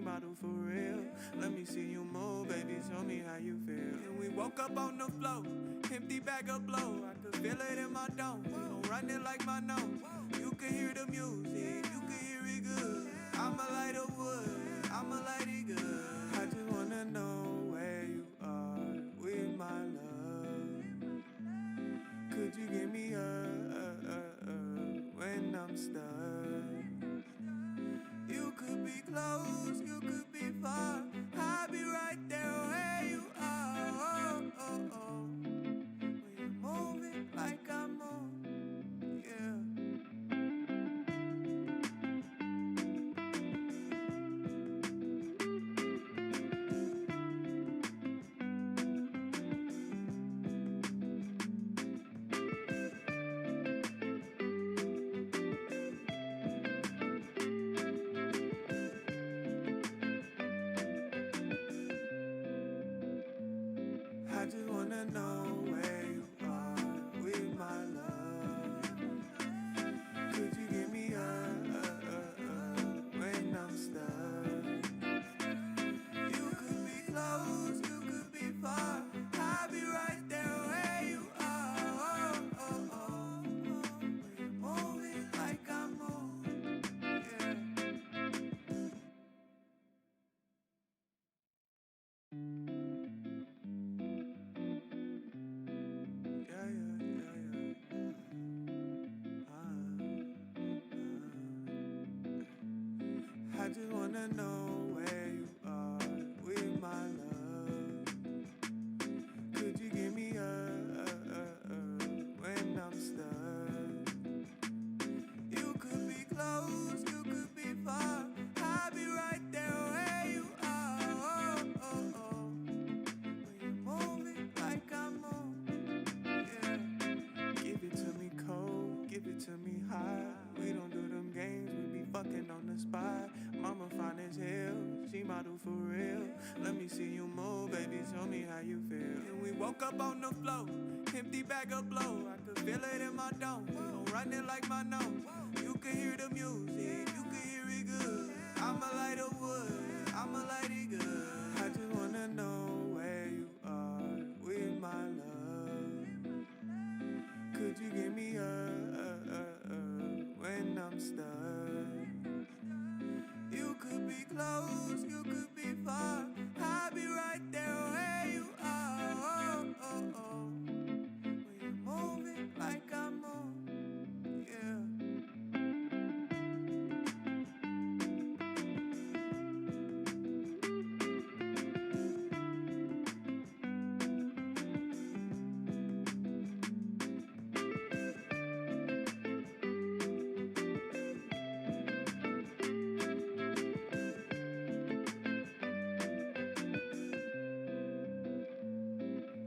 she model for real. Let me see you move, baby, show me how you feel. And we woke up on the floor, empty bag of blow. I could feel it in my dome, don't run it like my nose. You can hear the music, you can hear it good. I'ma light a wood, I'ma light it good. I just wanna know where you are with my love. Could you give me when I'm stuck? You could be close, you could be far. I'll be right there where you are. Oh, oh, oh. When you're moving like I'm moving, yeah. I just wanna know where you are with my love. Could you give me when I'm stuck? You could be close, you could be far. I'll be right there where you are. Oh, oh, oh. When you're moving like I'm moving, yeah. I just wanna know where you are with my love. Could you give me when I'm stuck? You could be close, you could be far. I'll be right there where you are. Oh, oh, oh. When you're moving like I'm moving, yeah. Give it to me cold, give it to me hot. We don't do them games, we be fucking on the spot. Mama fine as hell, she model for real. Let me see you move, baby, show me how you feel. And we woke up on the floor, empty bag of blow. I could feel it in my dome, don't run it like my nose. You can hear the music, you can hear it good. I'ma light a wood, I'ma light it good. I just wanna know where you are with my love. Could you give me when I'm stuck? You could be close, you could be far. I'll be right there where you are. Oh, oh, oh. When you're moving like I'm moving, yeah.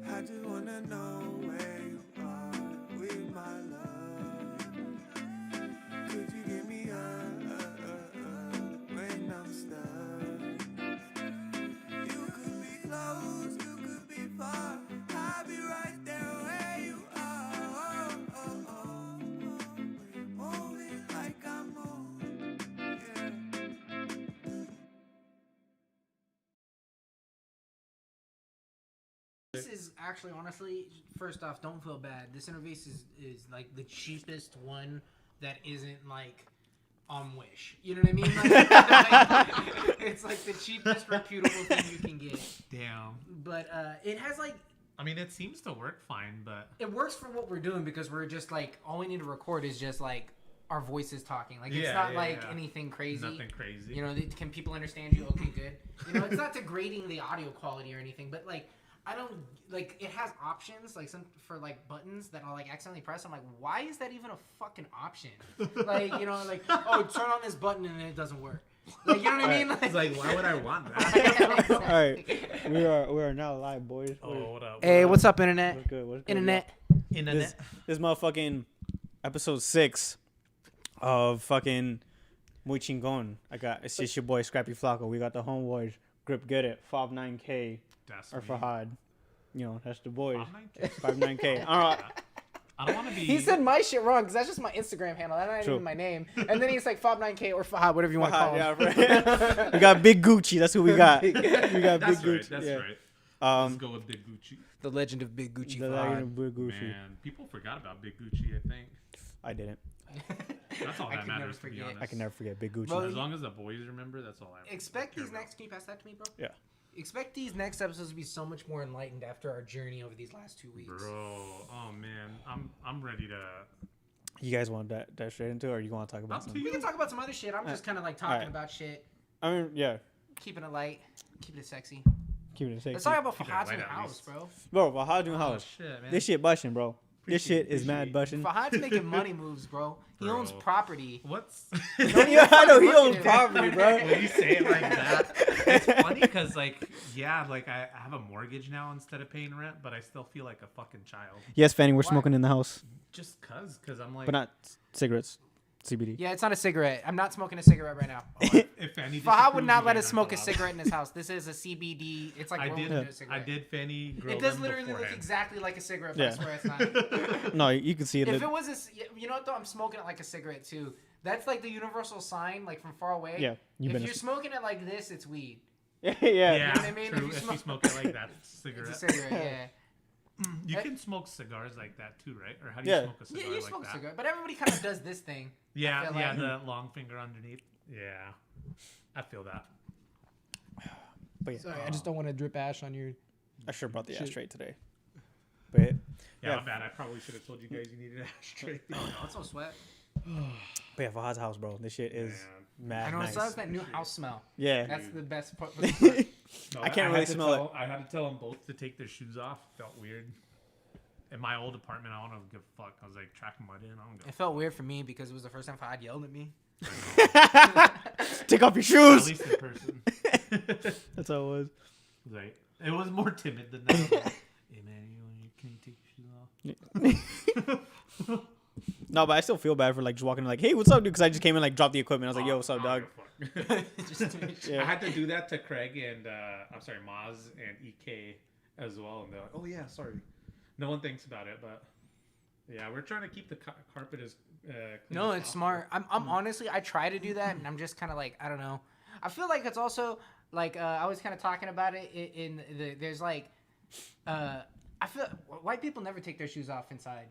I just wanna know where you are with my love. Could you give me when I'm stuck? You could be close, you could be far. I'll be right there where you are. Oh, oh, oh. When you're moving like I'm moving, yeah. This is actually, honestly, first off, don't feel bad. This interface is like the cheapest one that isn't like on Wish. You know what I mean? Like, it's like the cheapest reputable thing you can get. Damn. But it has like, I mean, it seems to work fine, but it works for what we're doing because we're just like, all we need to record is just like our voices talking. Like, it's not anything crazy. Nothing crazy. You know, can people understand you? Okay, good. You know, it's not degrading the audio quality or anything, but like, I don't, like, it has options, like, some, for, like, buttons that I'll, like, accidentally press. I'm like, why is that even a fucking option? Like, you know, like, oh, turn on this button and then it doesn't work. Like, you know what I mean? Like, it's like, why would I want that? All right, we are now live, boys. What up? Hey, what's up, internet? What's good? What's good? Internet. This motherfucking episode 6 of fucking Muy Chingón. It's just your boy Scrappy Flako. We got the homeboys. Grip, get it. Fobb 9K. That's or me. Fahad. You know, that's the boys. 5-9K. 5-9K. All right. I don't want to be. He said my shit wrong because that's just my Instagram handle. That's not True. even my name. And then he's like Fobb9K or Fahad, whatever you want to call him. Yeah, right. We got Big Gucci. That's who we got. We got That's Big right. Gucci. That's yeah. right. Let's go with Big Gucci. The legend of Big Gucci The Fahad. Lion of Big Gucci. Man, people forgot about Big Gucci. I think I didn't. that's all I that could never matters. To be forget. honest, I can never forget Big Gucci. Bro, As long as the boys remember, that's all I Expect care these about. next. Can you pass that to me, bro? Yeah. Expect these next episodes to be so much more enlightened after our journey over these last 2 weeks. Bro, oh man, I'm ready to. You guys want that straight into, or you want to talk about Up to something? We can talk about some other shit. I'm just kind of like talking Alright. about shit, I mean, yeah. keeping it light, keeping it sexy. Keep it safe. Let's talk about keep it Fahad's light new at house, least. bro. Bro, but how doing Oh house? shit, man. This shit bushing, bro. This shit is mad Appreciate bushing. Fahad's making money moves, bro. He owns Bro. property. What's? I know he owns Look at it. property, bro. When you say it like that, it's funny because like I have a mortgage now instead of paying rent, but I still feel like a fucking child. Yes, Fanny, we're Why? smoking in the house, Just cause I'm like. but not cigarettes, CBD. Yeah, it's not a cigarette. I'm not smoking a cigarette right now. If Fanny Fahad would disapproves, not you let guys us aren't smoke a allowed. cigarette in his house. This is a CBD. It's like I rolling did. into a I cigarette. did Fanny grow It does them literally look beforehand. exactly like a cigarette, but Yeah. I swear it's not. No, you can see it. If it was you know what though? I'm smoking it like a cigarette too. That's like the universal sign, like from far away. Yeah, you If better. you're smoking it like this, it's weed. yeah. Yeah, what I mean? true. If If you you smoke- smoke it like that, it's a It's cigarette. a cigarette, You Eh. can smoke cigars like that too, right? Or how do you Yeah. smoke a yeah. cigar Yeah, you like smoke that? a cigarette, but everybody kind of does this thing. Yeah, I feel yeah, like- the long finger underneath. Yeah, I feel that. But yeah, Sorry, I just don't want to drip ash on your. I sure brought the Shit. ashtray today. But Yeah, Yeah. my bad. I probably should have told you guys you needed an ashtray. No, it's no sweat. yeah, Fahad's house, bro. This shit is mad I know nice. it sounds that new house smell. Yeah. That's the best part. No, I can't really had to smell tell- I had to tell them both to take their shoes off. Felt weird. In my old apartment, I don't give a fuck. I was like tracking mud in. I don't give It felt weird for me because it was the first time Fahad yelled at me. Take off your At shoes. least in person. That's how it was. Like, it was more timid than that. Hey man, can you take your shoes off? No, but I still feel bad for like just walking in like, hey, what's up, dude? Because I just came in like dropped the equipment. I was like, yo, what's up, dog? Just to make sure. Yeah. I had to do that to Craig and I'm sorry, Maz and EK as well, and they're like, "Oh yeah, sorry." No one thinks about it, but yeah, we're trying to keep the carpet as clean No, as it's possible. smart. I'm honestly, I try to do that, and I'm just kind of like, I don't know. I feel like it's also like I was kind of talking about it in the. There's like, I feel white people never take their shoes off inside.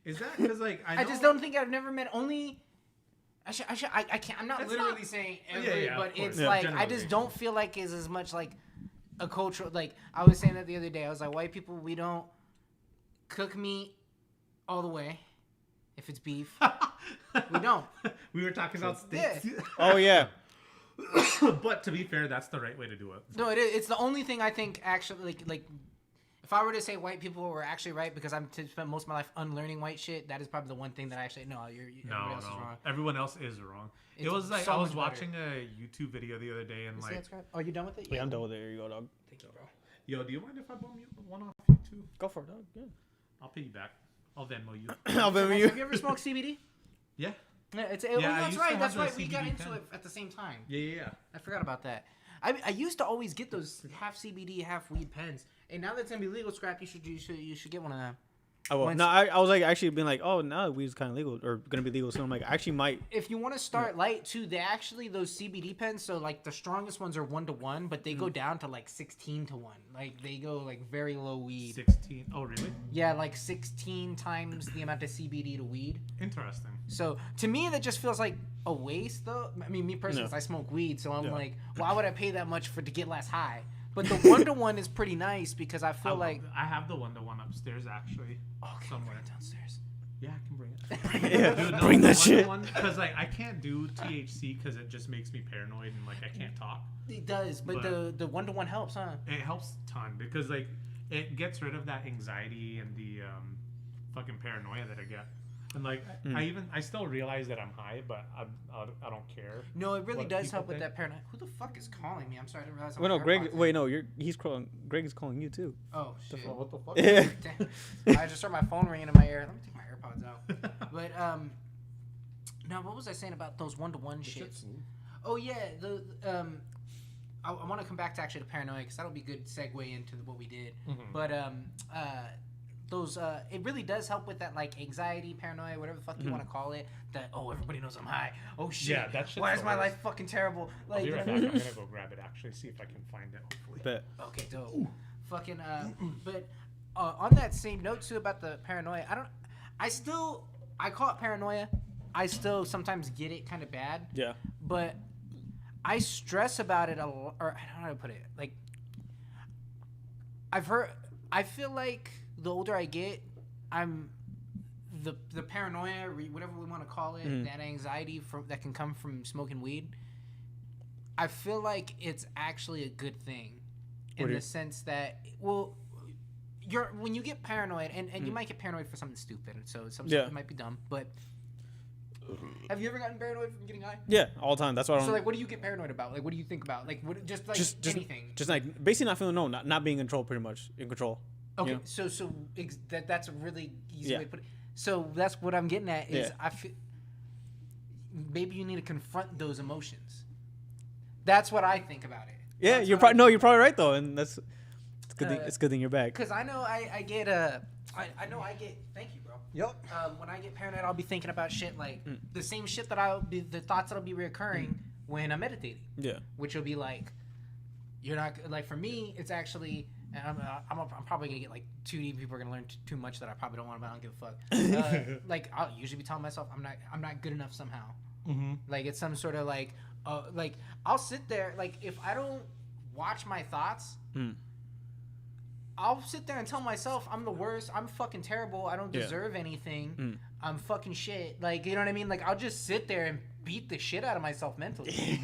Is that because like I just don't think I've never met only. I can't. I'm not It's literally not- saying Yeah, every, yeah, of but course. it's Yeah. like I just don't feel like it's as much like a cultural. Like I was saying that the other day. I was like, white people, we don't cook meat all the way. If it's beef, we don't. We were talking about Yeah. steaks. Oh yeah. But to be fair, that's the right way to do it. No, it is. It's the only thing I think actually like. If I were to say white people were actually right because I'm to spend most of my life unlearning white shit, that is probably the one thing that I actually no. Everybody No, else is no, wrong. everyone else is wrong. It's It was like so I was much better. watching a YouTube video the other day and See like, that, Scrap? Oh, you done with it? Yeah, I'm done with it. Here you go, dog. Thank you, bro. yo, do you mind if I bum you one off you too? Go for it, dog. Yeah. I'll pay you back. I'll Venmo you. I'll be with you. Have you ever smoked CBD? Yeah. Yeah, it's, Yeah, I that's used to right. have That's the right. We got CBD into pen. it at the same time. Yeah. I forgot about that. I used to always get those half CBD, half weed pens. And now that it's gonna be legal, Scrap, you should get one of them. I will. Once- No, I was like actually being like, oh, now weed's kind of legal or gonna be legal soon. I'm like, I actually might. If you want to start light too, they actually those CBD pens. So like the strongest ones are 1-to-1, but they go down to like 16-to-1. Like they go like very low weed. 16. Oh, really? Yeah, like 16 times the amount of CBD to weed. Interesting. So to me, that just feels like a waste, though. I mean, me personally, No. 'cause I smoke weed, so I'm Yeah. like, why would I pay that much to get less high? But the 1-to-1 is pretty nice because I feel like I have the 1-to-1 upstairs actually. okay, somewhere. bring it downstairs. Yeah, I can bring it. Yeah, Dude, no, bring that shit. Because like I can't do THC because it just makes me paranoid and like I can't talk. It does, but But- the 1-to-1 helps, huh? It helps a ton because like it gets rid of that anxiety and the fucking paranoia that I get. And like I still realize that I'm high, but I don't care. No, it really What does people help with think. that paranoia. Who the fuck is calling me? I'm sorry, I didn't realize. Wait, no, my Greg. AirPods in. Wait, no, he's calling. Greg is calling you too. Oh shit! What the fuck? Yeah. Damn. I just heard my phone ringing in my ear. Let me take my AirPods out. But now what was I saying about those 1-to-1 shits? Oh yeah, I want to come back to actually the paranoia because that'll be a good segue into what we did. Mhm. But it really does help with that like anxiety, paranoia, whatever the fuck you want to call it. That everybody knows I'm high. Oh shit. Yeah, that shit's why is my the worst. life fucking terrible? Like, I'll be right back. I'm gonna go grab it. Actually, see if I can find it. Hopefully. Bet. Okay, dope. Fucking but on that same note too about the paranoia, I call it paranoia. I still sometimes get it kind of bad. Yeah. But I stress about it a lot, or I don't know how to put it. Like I feel like the older I get, I'm the paranoia, whatever we want to call it, that anxiety that can come from smoking weed. I feel like it's actually a good thing, in the sense that when you get paranoid, and you might get paranoid for something stupid, so something might be dumb, but have you ever gotten paranoid from getting high? Yeah, all the time. That's what I don't. So like, what do you get paranoid about? Like, what do you think about? Like, what just anything? Just like basically not feeling not being in control, pretty much in control. Okay, you know? that's a really easy way to put it. So that's what I'm getting at is I feel maybe you need to confront those emotions. That's what I think about it. Yeah, you're probably right though, and it's good. It's good thing you're back. Because I know I get thank you, bro. Yep. When I get paranoid, I'll be thinking about shit like the same shit the thoughts that'll be reoccurring when I'm meditating. Yeah. Which will be like, you're not like, for me, it's actually, and I'm probably gonna get like too deep. People are gonna learn too much that I probably don't want, but I don't give a fuck. Like I'll usually be telling myself I'm not good enough somehow. Mm-hmm. Like it's some sort of like I'll sit there, like if I don't watch my thoughts. I'll sit there and tell myself I'm the worst. I'm fucking terrible. I don't deserve anything. I'm fucking shit. Like, you know what I mean? Like, I'll just sit there and beat the shit out of myself mentally.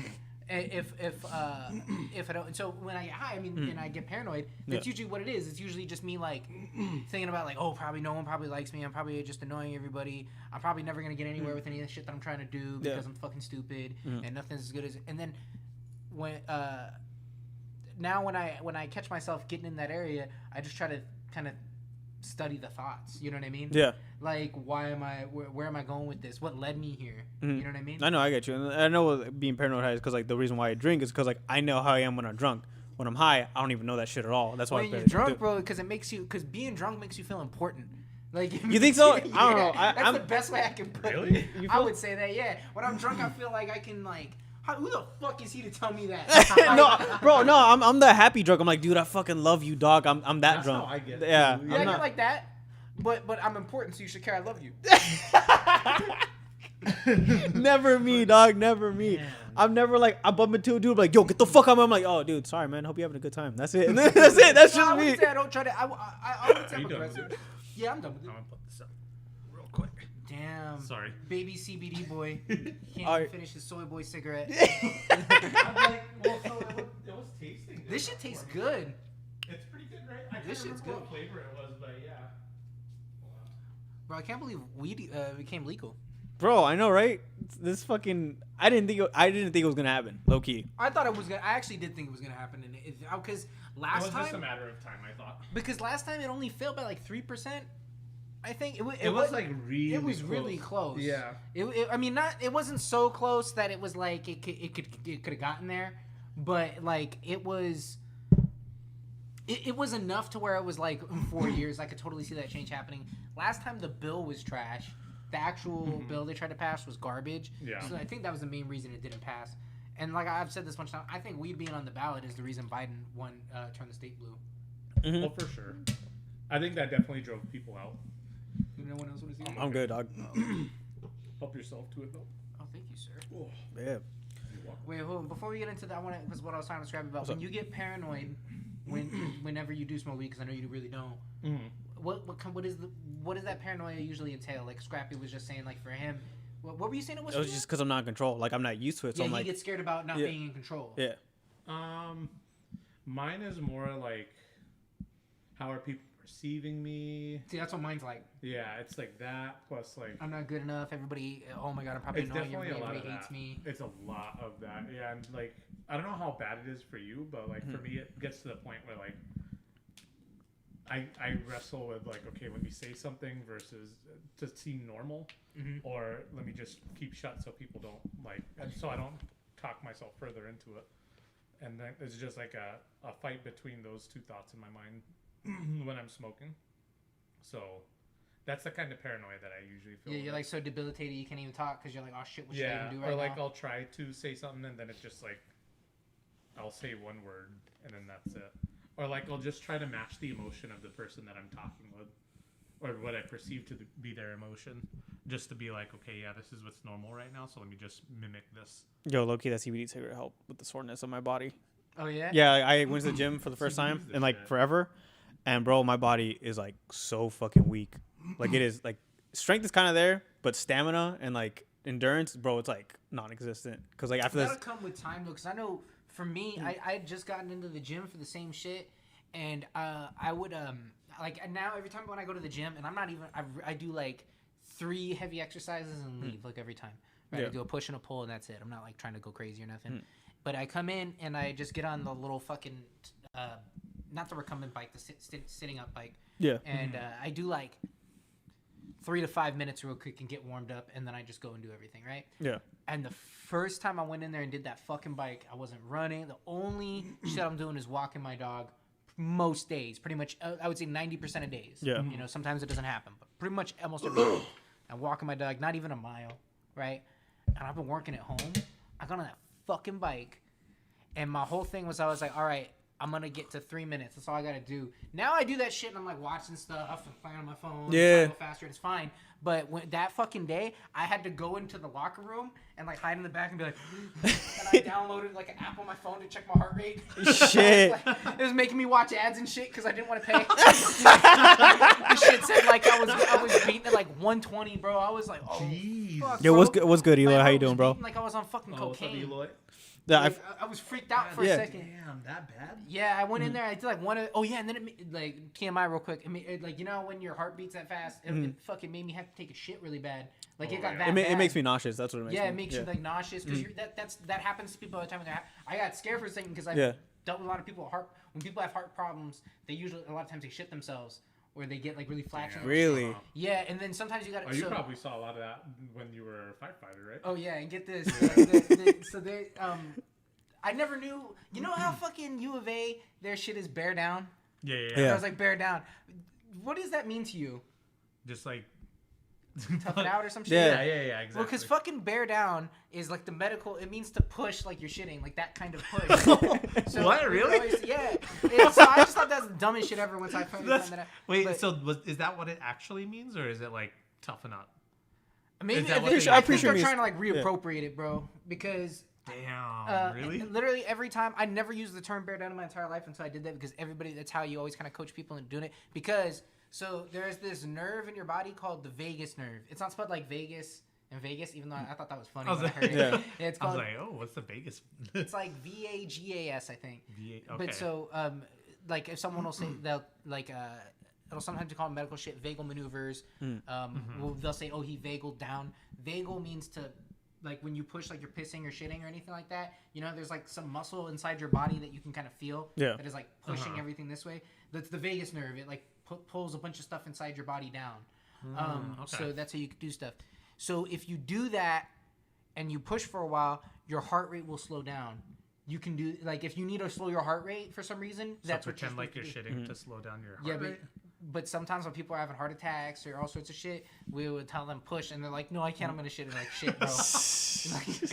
if I don't. So when I get high, and I get paranoid, that's usually what it is. It's usually just me like thinking about like, probably no one probably likes me. I'm probably just annoying everybody. I'm probably never gonna get anywhere with any of the shit that I'm trying to do because I'm fucking stupid and nothing's as good as. And then when now when I catch myself getting in that area, I just try to kind of study the thoughts. You know what I mean? Yeah. Like, where am I going with this? What led me here? You know what I mean? I know, I get you. And I know being paranoid high is because like the reason why I drink is because like I know how I am when I'm drunk. When I'm high, I don't even know that shit at all. That's why when you're drunk, bro, because being drunk makes you feel important. Like, you think so? I don't know. That's the best way I can put it. I would say that, yeah. When I'm drunk, I feel like I can like. Who the fuck is he to tell me that? No, bro, no, I'm the happy drunk. I'm like, dude, I fucking love you, dog. I'm that That's drunk. How I get. Yeah, yeah, I get like that. But I'm important, so you should care. I love you. Never me, dog. Never me. Man. I'm never like I bump into a dude like, yo, get the fuck out. I'm like, oh, dude, sorry, man. Hope you're having a good time. That's it. That's it. That's just me. I don't try to. I would say I'm aggressive. Yeah, I'm done with it. I'm gonna put this up real quick. Damn. Sorry. Baby CBD boy can't even finish his soy boy cigarette. I'm like, well, so it was tasting good. This shit tastes good. It's pretty good, right? This shit's good. What flavor it was, but yeah. Bro, I can't believe weed became legal. Bro, I know, right? This fucking I didn't think it was gonna happen. Low key. I thought it was gonna. I actually did think it was gonna happen, and because last time it was just a matter of time. I thought because last time it only failed by like 3%. I think it was like really. It was close. really close. Yeah. It wasn't so close that it was like it could have gotten there, but like it was. It was enough to where it was like in 4 years I could totally see that change happening. Last time the bill was trash. The actual bill they tried to pass was garbage. Yeah. So I think that was the main reason it didn't pass. And like I've said this bunch of times, I think weed being on the ballot is the reason Biden won, turned the state blue. Mm-hmm. Well, for sure. I think that definitely drove people out. No one else want to see it? I'm good, dog. Help yourself to it, though. Oh, thank you, sir. Oh, yeah. Wait, hold on. Before we get into that, because what I was talking to Scrappy about, when you get paranoid, whenever you do smoke weed, because I know you really don't. Mm-hmm. What does that paranoia usually entail? Like Scrappy was just saying, like for him, what were you saying? It was just because I'm not in control. Like I'm not used to it. So yeah, I'm he gets scared about not being in control. Yeah. Mine is more like, how are people perceiving me? See, that's what mine's like. Yeah, it's like that plus like I'm not good enough. Everybody, oh my god, I'm probably annoying. Everybody hates me. It's a lot of that. Yeah, and like I don't know how bad it is for you, but like for me, it gets to the point where like. I wrestle with like, okay, let me say something versus to seem normal, or let me just keep shut so people don't like, and so I don't talk myself further into it. And then it's just like a fight between those two thoughts in my mind when I'm smoking. So that's the kind of paranoia that I usually feel. Yeah, you're like so debilitated you can't even talk because you're like, oh shit, what should I even do right or like now? I'll try to say something and then it just like I'll say one word and then that's it. Or like I'll just try to match the emotion of the person that I'm talking with, or what I perceive to be their emotion, just to be like, okay, yeah, this is what's normal right now, so let me just mimic this. Yo, low-key, that CBD cigarette helped with the soreness of my body. Oh yeah. Yeah, I went to the gym for the first time the in like shit. forever, and bro, my body is like so fucking weak. Like it is like strength is kind of there, but stamina and like endurance, bro, it's like non-existent. Cause like after That'll this, come with time though, because I know for me, I had just gotten into the gym for the same shit, and I would like now every time when I go to the gym, and I'm not even I do like 3 heavy exercises and leave like every time. Right, Yeah. I do a push and a pull, and that's it. I'm not like trying to go crazy or nothing. But I come in and I just get on the little fucking not the recumbent bike, the sitting up bike, yeah, and I do like 3 to 5 minutes real quick and get warmed up, and then I just go and do everything, right? yeah, And the first time I went in there and did that fucking bike, I wasn't running. The only shit I'm doing is walking my dog most days. Pretty much, I would say 90% of days. Yeah. You know, sometimes it doesn't happen, but pretty much almost every day. I'm walking my dog, not even a mile, right? And I've been working at home. I got on that fucking bike, and my whole thing was I was like, all right, I'm going to get to 3 minutes. That's all I got to do. Now I do that shit, and I'm like watching stuff and playing on my phone. Yeah. Trying to go faster, and it's fine. But when, that fucking day, I had to go into the locker room and like hide in the back and be like, and I downloaded like an app on my phone to check my heart rate. Shit. It was making me watch ads and shit because I didn't want to pay. This shit said like I was beating at like 120, bro. I was like, oh, Jeez. fuck, Yo, bro. what's good, Eloy? My How you heart was doing, bro? beating like I was on fucking Oh, what's up, cocaine. Eloy? Yeah, Like, I was freaked out for Yeah. a second. Damn, that bad? Yeah, I went in there. I did like one. Oh yeah, and then like TMI real quick. Like you know when your heart beats that fast, it fucking made me have to take a shit really bad. Like Oh, it got yeah. that it bad. makes me nauseous. That's what it makes me. Yeah, it makes you like nauseous because that happens to people all the time. I got scared for a second because I've dealt with a lot of people with heart. When people have heart problems, they usually a lot of times they shit themselves or they get like really flatulent. Really? Yeah, and then sometimes you got. Oh, you probably saw a lot of that when you were a firefighter, right? Oh yeah, and get this. So they I never knew. You know how fucking U of A their shit is bear down. Yeah. I was like bear down. What does that mean to you? Just like Tough it out or some shit? Yeah. Yeah, exactly. Well, because fucking bear down is like the medical. It means to push like you're shitting, like that kind of push. So What, really? Yeah. So I just thought that's the dumbest shit ever once I found that out. Wait, But so is that what it actually means, or is it like toughen up? maybe is that what I they think actually they're mean? trying to like reappropriate it, bro. Because Damn, really? literally every time I never used the term bear down in my entire life until I did that because everybody that's how you always kind of coach people into doing it because. So there's this nerve in your body called the vagus nerve. It's not spelled like Vegas in Vegas, even though I thought that was funny. I was When I like, heard it. It's I was called. like, oh, what's the Vegas? It's like VAGAS, I think. Okay. But so, like, if someone will say they'll like, it'll sometimes call them medical shit, vagal maneuvers. Well, they'll say, oh, he vagaled down. Vagal means to. Like when you push, like you're pissing or shitting or anything like that, you know, there's like some muscle inside your body that you can kind of feel that is like pushing everything this way. That's the vagus nerve. It like pulls a bunch of stuff inside your body down. Okay. So that's how you can do stuff. So if you do that and you push for a while, your heart rate will slow down. You can do like if you need to slow your heart rate for some reason, So that's what pretend like you're supposed to shitting to slow down your heart Yeah, rate. but sometimes when people are having heart attacks or all sorts of shit, we would tell them push, and they're like, "No, I can't. I'm gonna shit." And like, "Shit, bro." It's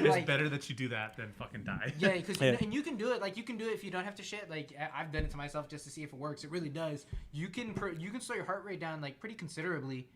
like- better that you do that than fucking die. Yeah, because and you can do it. Like you can do it if you don't have to shit. Like I've done it to myself just to see if it works. It really does. You can slow your heart rate down like pretty considerably.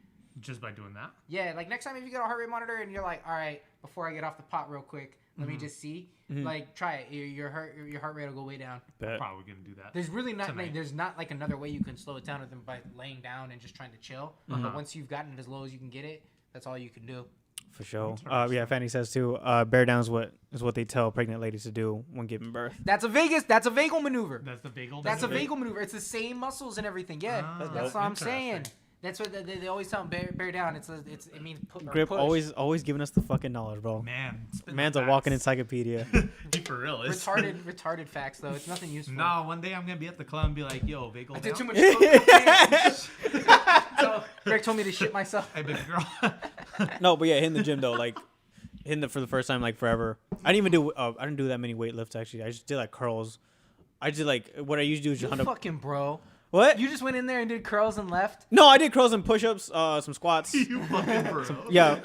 Just by doing that. Yeah, like next time if you get a heart rate monitor and you're like, all right, before I get off the pot real quick, let me just see. Like try it. Your heart rate will go way down. I'm probably gonna do that. There's really not Tonight. there's not like another way you can slow it down other than by laying down and just trying to chill. But once you've gotten it as low as you can get it, that's all you can do. For sure. Yeah, Fanny says too. Bear down is what they tell pregnant ladies to do when giving birth. That's a vagal maneuver. That's the vagal. That's a vagal maneuver. It's the same muscles and everything. Yeah, Oh, that's what I'm interesting. saying. That's what they always tell them. Bear down. It means Grip push. always giving us the fucking knowledge, bro. Man, spit the Man's a facts. walking encyclopedia. He for real is. retarded facts though. It's nothing useful. No, one day I'm gonna be at the club and be like, "Yo, vagal I did too down." much cocaine. So Greg told me to shit myself. Hey, big girl. No, but yeah, hitting the gym though, like hitting it for the first time like forever. I didn't do that many weightlifts actually. I just did like curls. I just like what I usually do is You just fucking bro. What? You just went in there and did curls and left. No, I did curls and push-ups, some squats. You fucking bro. Yeah,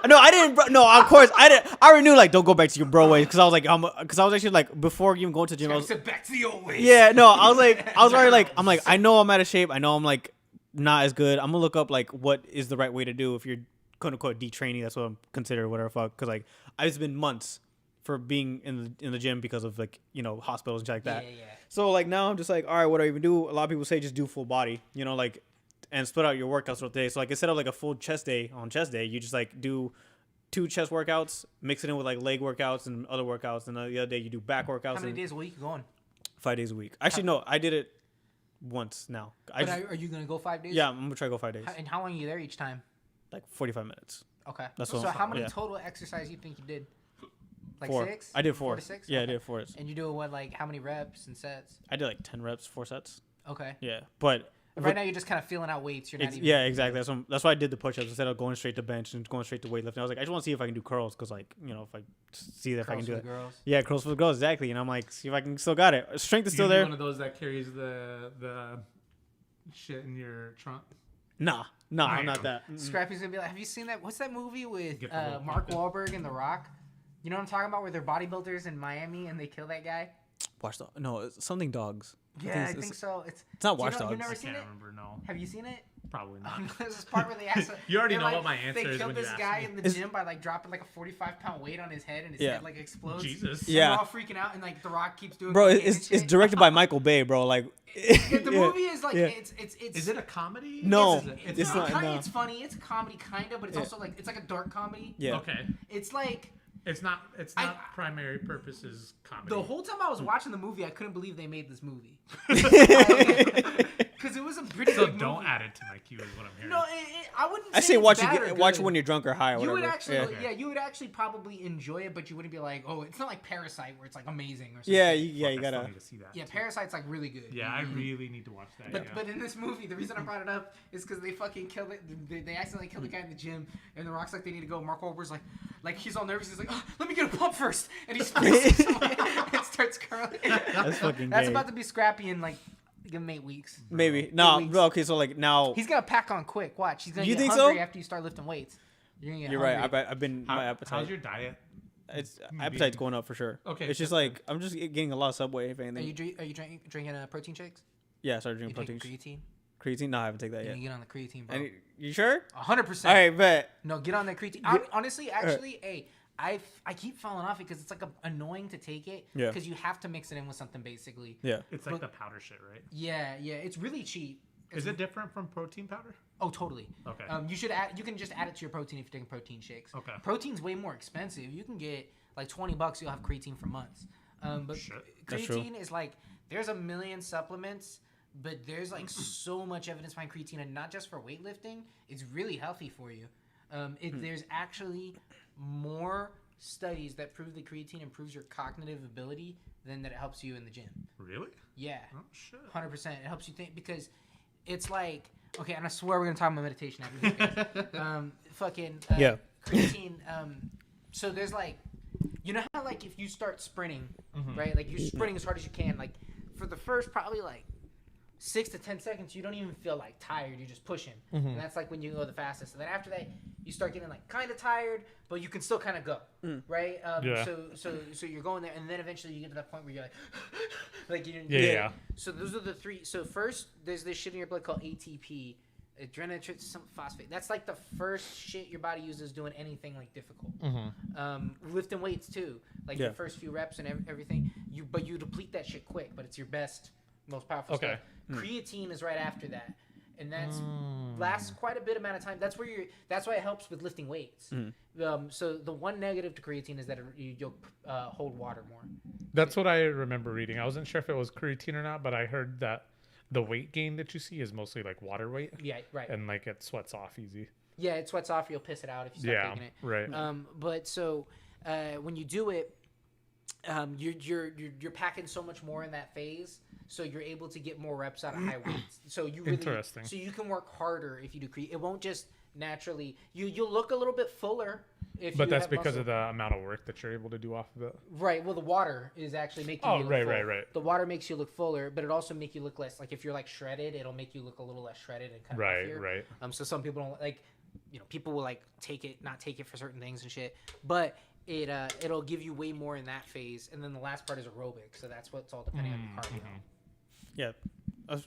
no, I didn't. No, of course I didn't. I already knew like don't go back to your bro ways because I was like, because I was actually like before even going to the gym. I was, Back to the old ways. yeah, no, I was already like, I'm like, I know I'm out of shape. I know I'm like not as good. I'm gonna look up like what is the right way to do if you're quote unquote detraining. That's what I'm considered, whatever fuck. Because like it's been months for being in the gym because of like hospitals and shit like that. Yeah. So like now I'm just like, all right, what do I even do? A lot of people say just do full body, like, and split out your workouts throughout the day. So like instead of like a full chest day on chest day, you just like do 2 chest workouts, mix it in with like leg workouts and other workouts, and the other day you do back workouts. How many days a week you going? 5 days a week. Actually, no, I did it once now. Are you gonna go 5 days? Yeah, I'm gonna try to go 5 days. And how long are you there each time? Like 45 minutes. Okay. That's so what how many yeah. total exercise you think you did? Like 4. 6? I did 4. 4 to 6? Yeah, Okay. I did 4. And you do what, like how many reps and sets? I did like 10 reps, 4 sets. Okay. Yeah, but Right now you're just kind of feeling out weights. You're not even. yeah, exactly. That's why I did the push-ups instead of going straight to bench and going straight to weightlifting. I was like, I just want to see if I can do curls because like if I see that if I can Curls do for it. the girls. Yeah, curls for the girls, exactly. And I'm like, see if I can still got it. Strength is still You're there. one of those that carries the shit in your trunk. Nah, I I'm not am. that. Scrappy's gonna be like, have you seen that? What's that movie with Get the little Mark pocket. Wahlberg and The Rock? You know what I'm talking about? Where they're bodybuilders in Miami and they kill that guy. Watch no, it's something dogs. Yeah, I think so. It's not do you Watch know- Dogs. You've never I seen can't it? remember. No, Have you seen it? probably not. There's this part where they ask. You already they're know like, what my answer they is killed when you this ask guy me. in the gym by like dropping like a 45-pound weight on his head and his Yeah. head like explodes. Jesus. And Yeah. we're all freaking out and like The Rock keeps doing. Bro, cocaine and it's shit. directed by Michael Bay, bro. Like, Yeah, the movie is like yeah. it's. Is it a comedy? No, It's not. not. No. It's funny. It's a comedy kind of, but it's Yeah. also like it's like a dark comedy. Yeah. Okay. It's like It's not. It's I- not primary purposes comedy. the whole time I was watching the movie, I couldn't believe they made this movie because it was a pretty So good don't movie. add it to my queue. Is what I'm hearing. No, I wouldn't. I say it's watch bad or it. Watch it good. when you're drunk or high or You whatever. would actually, yeah. you would actually probably enjoy it, but you wouldn't be like, oh, it's not like Parasite where it's like amazing or something. Yeah, Fuck, you I still gotta. need to see that. Yeah, too. Parasite's like really good. Yeah, I really need to watch that. But yeah. but in this movie, the reason I brought it up is because they fucking killed it. They accidentally killed the guy in the gym, and The Rock's like they need to go. Mark Wahlberg's like he's all nervous. He's like, oh, let me get a pump first, and he sprints away and starts curling. That's fucking That's gay. about to be Scrappy in like give him 8 weeks. Maybe. No, weeks. bro. Okay, so like now. He's gonna pack on quick. Watch, he's gonna You get think so? hungry after you start lifting weights. You're gonna get You're right. hungry. I've been How- my appetite. How's your diet? It's appetite's going up for sure. Okay, It's just that's like I'm just getting a lot of Subway. If Are anything. you drinking protein shakes? Yeah, I started You drinking taking protein. creatine? Creatine? No, I haven't taken that Yeah, yet. you get on the creatine, bro. You sure? 100%. All right, bet. No, get on that creatine. Honestly, actually, hey, I keep falling off it because it's like annoying to take it. Yeah. Because you have to mix it in with something basically. Yeah. It's like the powder shit, right? Yeah, it's really cheap. Is it different from protein powder? Oh, totally. Okay. You can just add it to your protein if you're taking protein shakes. Okay. Protein's way more expensive. You can get like $20. You'll have creatine for months. But Shit. That's true. creatine is like there's a million supplements, but there's like so much evidence behind creatine, and not just for weightlifting. It's really healthy for you. There's actually more studies that prove that creatine improves your cognitive ability than that it helps you in the gym. Really? Yeah. Oh shit. 100%. It helps you think because it's like okay, and I swear we're gonna talk about meditation after this. Guys. Yeah. Creatine. So there's like, you know how like if you start sprinting, right? Like you're sprinting as hard as you can. Like for the first probably like 6 to 10 seconds, you don't even feel like tired. You're just pushing, and that's like when you go the fastest. And then after that, you start getting like kind of tired, but you can still kind of go, right? Yeah. So you're going there, and then eventually you get to that point where you're like, like you. Yeah. So those are the 3. So first, there's this shit in your blood called ATP, adrenal phosphate. That's like the first shit your body uses doing anything like difficult. Lifting weights too, like Yeah. the first few reps and everything. But you deplete that shit quick, but it's your best, most powerful Okay. stuff. Creatine is right after that, and that's lasts quite a bit amount of time. That's where That's why it helps with lifting weights. So the one negative to creatine is that you'll hold water more. That's what I remember reading. I wasn't sure if it was creatine or not, but I heard that the weight gain that you see is mostly like water weight, Yeah, right. and like it sweats off easy. Yeah, it sweats off. You'll piss it out if you start Yeah, taking it. right. But so when you do it, you're packing so much more in that phase, so you're able to get more reps out of high weights. So you really, Interesting. So you can work harder if you do creatine. It won't just naturally. You'll look a little bit fuller But that's because of the amount of work that you're able to do off of it. Right. Well, the water is actually making you look full. Right. The water makes you look fuller, but it also make you look less. Like if you're like shredded, it'll make you look a little less shredded and kind of heavier. Right. So some people don't like, people will like not take it for certain things and shit. But it'll give you way more in that phase, and then the last part is aerobic. So that's what's all depending on your cardio. Yeah.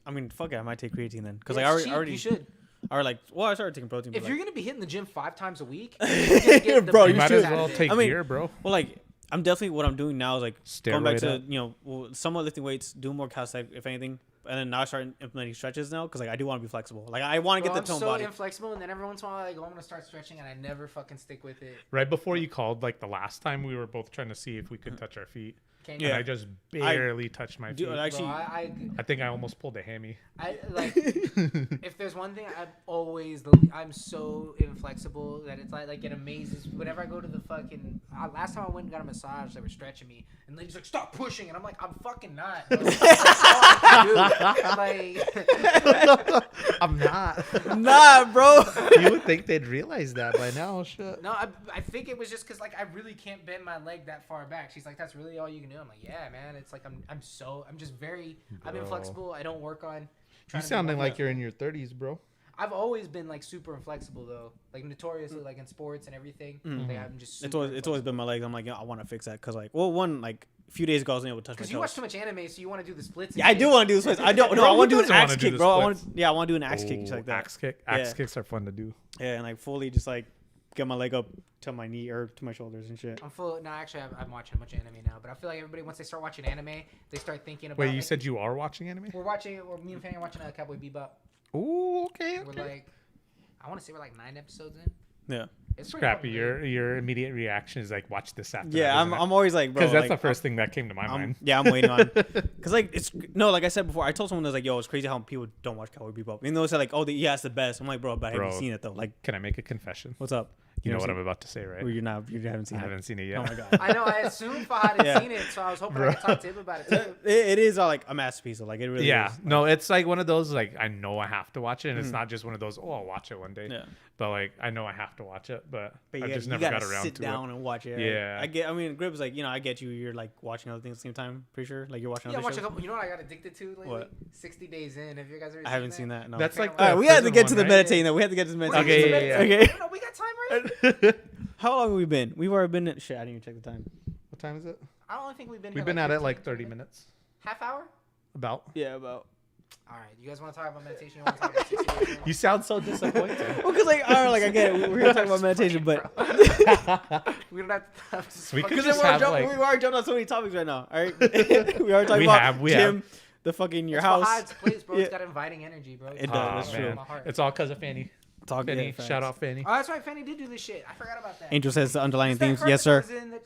I mean, fuck it. I might take creatine then, because I already. You should. Or like, well, I started taking protein. If you're gonna be hitting the gym 5 times a week, bro, you might as well take gear, bro. Well, like, I'm definitely what I'm doing now is like going back to somewhat lifting weights, doing more calisthenics, if anything, and then now I start implementing stretches now because like I do want to be flexible. Like I want to get the tone body. I'm so inflexible, and then every once in a while I go, I'm gonna start stretching, and I never fucking stick with it. Right before you called, like the last time we were both trying to see if we could touch our feet. Yeah, and I just barely touched my feet. Actually, bro, I think I almost pulled a hammy. If there's one thing I'm so inflexible that it's like it amazes. Whenever I go to the fucking last time I went and got a massage, they were stretching me, and ladies like stop pushing, and I'm like I'm fucking not. Bro. That's all I can do. I'm not. Nah, bro. You would think they'd realize that by now. Shit. No, I think it was just because like I really can't bend my leg that far back. She's like, that's really all you can do. I'm like, yeah, man. It's like I'm just very I'm inflexible. I don't work on. You sounding like you're in your 30s, bro. I've always been like super inflexible though, like notoriously like in sports and everything. Like, I'm just it's always been my legs. I'm like, I want to fix that because like, well, like a few days ago I wasn't able to touch my toes. Because you watch too much anime, so you want to do the splits. Yeah, I do want to do the splits. I don't. No, I want to do an axe kick, bro. I want to do an axe kick just like that. Axe kick. Axe kicks are fun to do. Yeah, and like fully just like get my leg up to my knee or to my shoulders and shit. Actually, I'm watching a bunch of anime now, but I feel like everybody once they start watching anime, they start thinking about. Wait, you said you are watching anime? Me and Fanny are watching Cowboy Bebop. Ooh, okay. We're like, I want to say we're like 9 episodes in. Yeah. It's Scrappy, your immediate reaction is like, watch this after. Yeah, I'm always like, bro. Because that's like, the first thing that came to my mind. Yeah, I'm waiting on. Because like like I said before, I told someone that's like, yo, it's crazy how people don't watch Cowboy Bebop. Even though it's like, oh, it's the best. I'm like, bro, but I haven't seen it though. Like, can I make a confession? What's up? You know what I'm about to say, right? Well, you haven't seen it. I haven't seen it yet. Oh my god. I know. I assumed Fahad had seen it, so I was hoping I could talk to him about it too. It is like a masterpiece. So like it really. Yeah. Is. No, it's like one of those like I know I have to watch it, and it's not just one of those. Oh, I'll watch it one day. Yeah. But like I know I have to watch it, but I you just never got around to it. Sit down and watch it. Yeah. I mean, Grip's like, I get you. You're like watching other things at the same time. Pretty sure. Like you're watching. Yeah, other shows. you know what I got addicted to lately? What? 60 Days In. Have you guys ever? I haven't seen that. No. That's like we had to get to the meditating. Though we had to get to the meditation. Okay. No, we got time right. How long have we been? We've already been. Shit, I didn't even check the time. What time is it? I don't think we've been. We've been at it like 30 minutes. Half hour. About. Yeah, about. All right, you guys want to talk about meditation? You want to talk about 60 Days In? You sound so disappointed. Well, because like, all right, like I get it. We're gonna talk about meditation, but we don't have to. We could because just have like. we already jumped on so many topics right now. All right, we already talking about gym, the fucking your house. Fahad's place, bro. It's got inviting energy, bro. It does. That's true. It's all because of Fanny. Fanny, shout out Fanny. Oh, that's right. Fanny did do this shit. I forgot about that. Angel says the underlying themes. Yes, sir.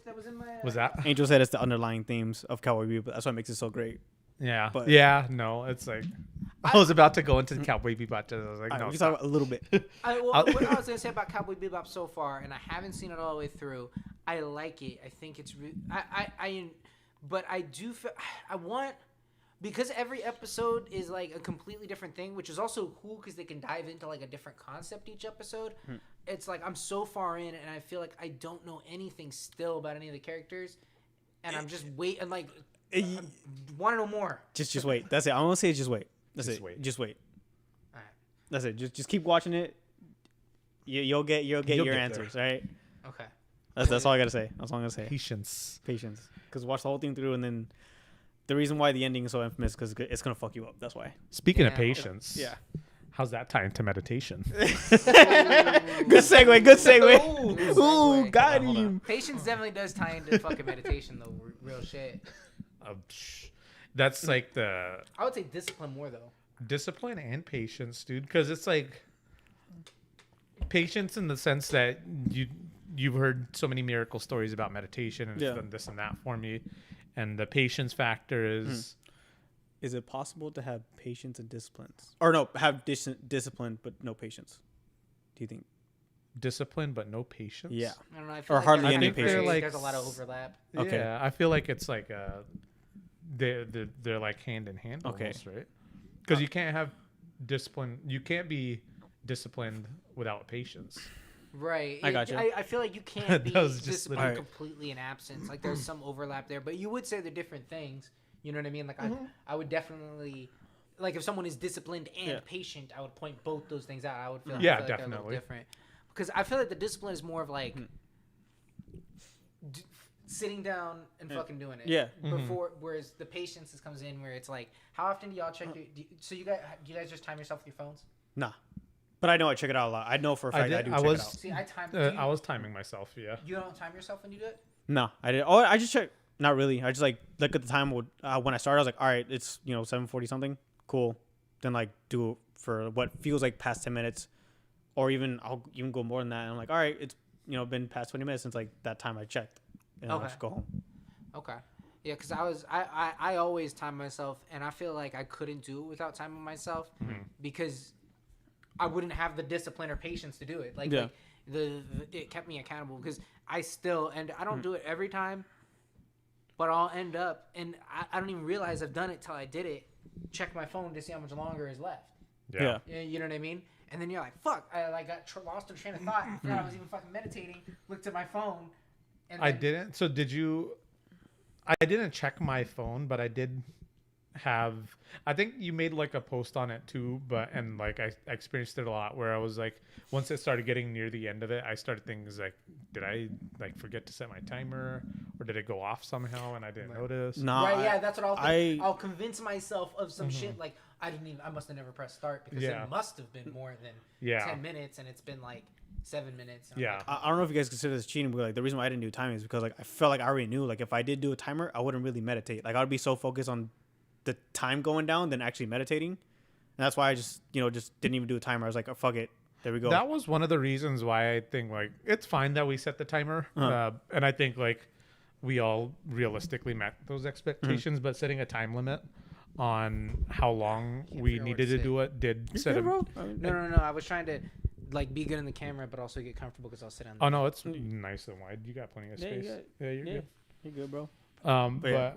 That was in my. Was that? Angel said it's the underlying themes of Cowboy Bebop. That's what makes it so great. Yeah. But, no, it's like I was about to go into the Cowboy Bebop. I was like, no. We can talk about a little bit. What I was gonna say about Cowboy Bebop so far, and I haven't seen it all the way through. I like it. I think it's. But I do feel I want. Because every episode is like a completely different thing, which is also cool because they can dive into like a different concept each episode. It's like I'm so far in and I feel like I don't know anything still about any of the characters, and I'm just waiting. Like, I want to know more. Just wait. That's it. I want to say just wait. That's just it. Wait. Just wait. All right. That's it. Just keep watching it. You'll get your answers, right? Okay. That's all I gotta say. That's all I'm gonna say. Patience. Because watch the whole thing through, and then the reason why the ending is so infamous because it's gonna fuck you up. That's why. Speaking of patience, yeah. How's that tie into meditation? Good segue. Ooh, got him. Patience definitely does tie into fucking meditation though. Real shit. That's like the. I would say discipline more though. Discipline and patience, dude, because it's like patience in the sense that you've heard so many miracle stories about meditation and it's done this and that for me, and the patience factor is. Is it possible to have patience and disciplines, or no, have discipline but no patience? Do you think? Discipline but no patience. I don't know. I feel or like hardly any patience. Like, there's a lot of overlap. Okay. Yeah, I feel like it's like they're like hand in hand almost, right? Because you can't have discipline. You can't be disciplined without patience. Right. I got you. I feel like you can't be That was just disciplined literally- completely in absence. Like there's some overlap there, but you would say they're different things. You know what I mean? Like I would definitely, like if someone is disciplined and Yeah. patient, I would point both those things out. I would feel, Yeah, I feel like they're a definitely. little different. Because I feel like the discipline is more of like sitting down and fucking doing it. Yeah. Before, whereas the patience just comes in where it's like, how often do y'all check your? So do you guys just time yourself with your phones? Nah. But I know I check it out a lot. I know for a fact I did- do I check was- it out. See, I time. I was timing myself. Yeah. You don't time yourself when you do it. No, I did. Oh, I just check. Not really. I just like look at the time when I started. I was like, all right, it's 7:40 something. Cool. Then like do it for what feels like past 10 minutes, or even I'll even go more than that. And I'm like, all right, it's been past 20 minutes since like that time I checked, and I'll Okay. just go home. Okay. Yeah, because I always time myself, and I feel like I couldn't do it without timing myself because I wouldn't have the discipline or patience to do it. Like, Yeah. like it kept me accountable because I don't do it every time, but I'll end up, and I don't even realize I've done it till I did it. Check my phone to see how much longer is left. Yeah. You know what I mean? And then you're like, fuck, I like got lost in train of thought. I forgot I was even fucking meditating. Looked at my phone. And I then- didn't. So did you? I didn't check my phone, but I did have. I think you made like a post on it too, and like I experienced it a lot where I was like, once it started getting near the end of it, I started thinking like, did I like forget to set my timer, or did it go off somehow and I didn't notice? No. Right, yeah, that's what I'll think. I- I'll convince myself of some shit like I must have never pressed start because Yeah. it must have been more than Yeah. 10 minutes and it's been like 7 minutes. And I'm Yeah. like, I don't know if you guys consider this cheating, but like the reason why I didn't do timing is because like I felt like I already knew like if I did do a timer, I wouldn't really meditate. Like I would be so focused on the time going down than actually meditating, and that's why I just just didn't even do a timer. I was like, oh, fuck it, there we go. That was one of the reasons why I think like it's fine that we set the timer, and I think like we all realistically met those expectations, but setting a time limit on how long we figure out needed what to to do it did You set good, a. bro? no. I was trying to like be good in the camera, but also get comfortable because I'll sit on. Oh no, it's nice and wide. You got plenty of Yeah, you space. got- Yeah, you're good. You're good, bro. But yeah.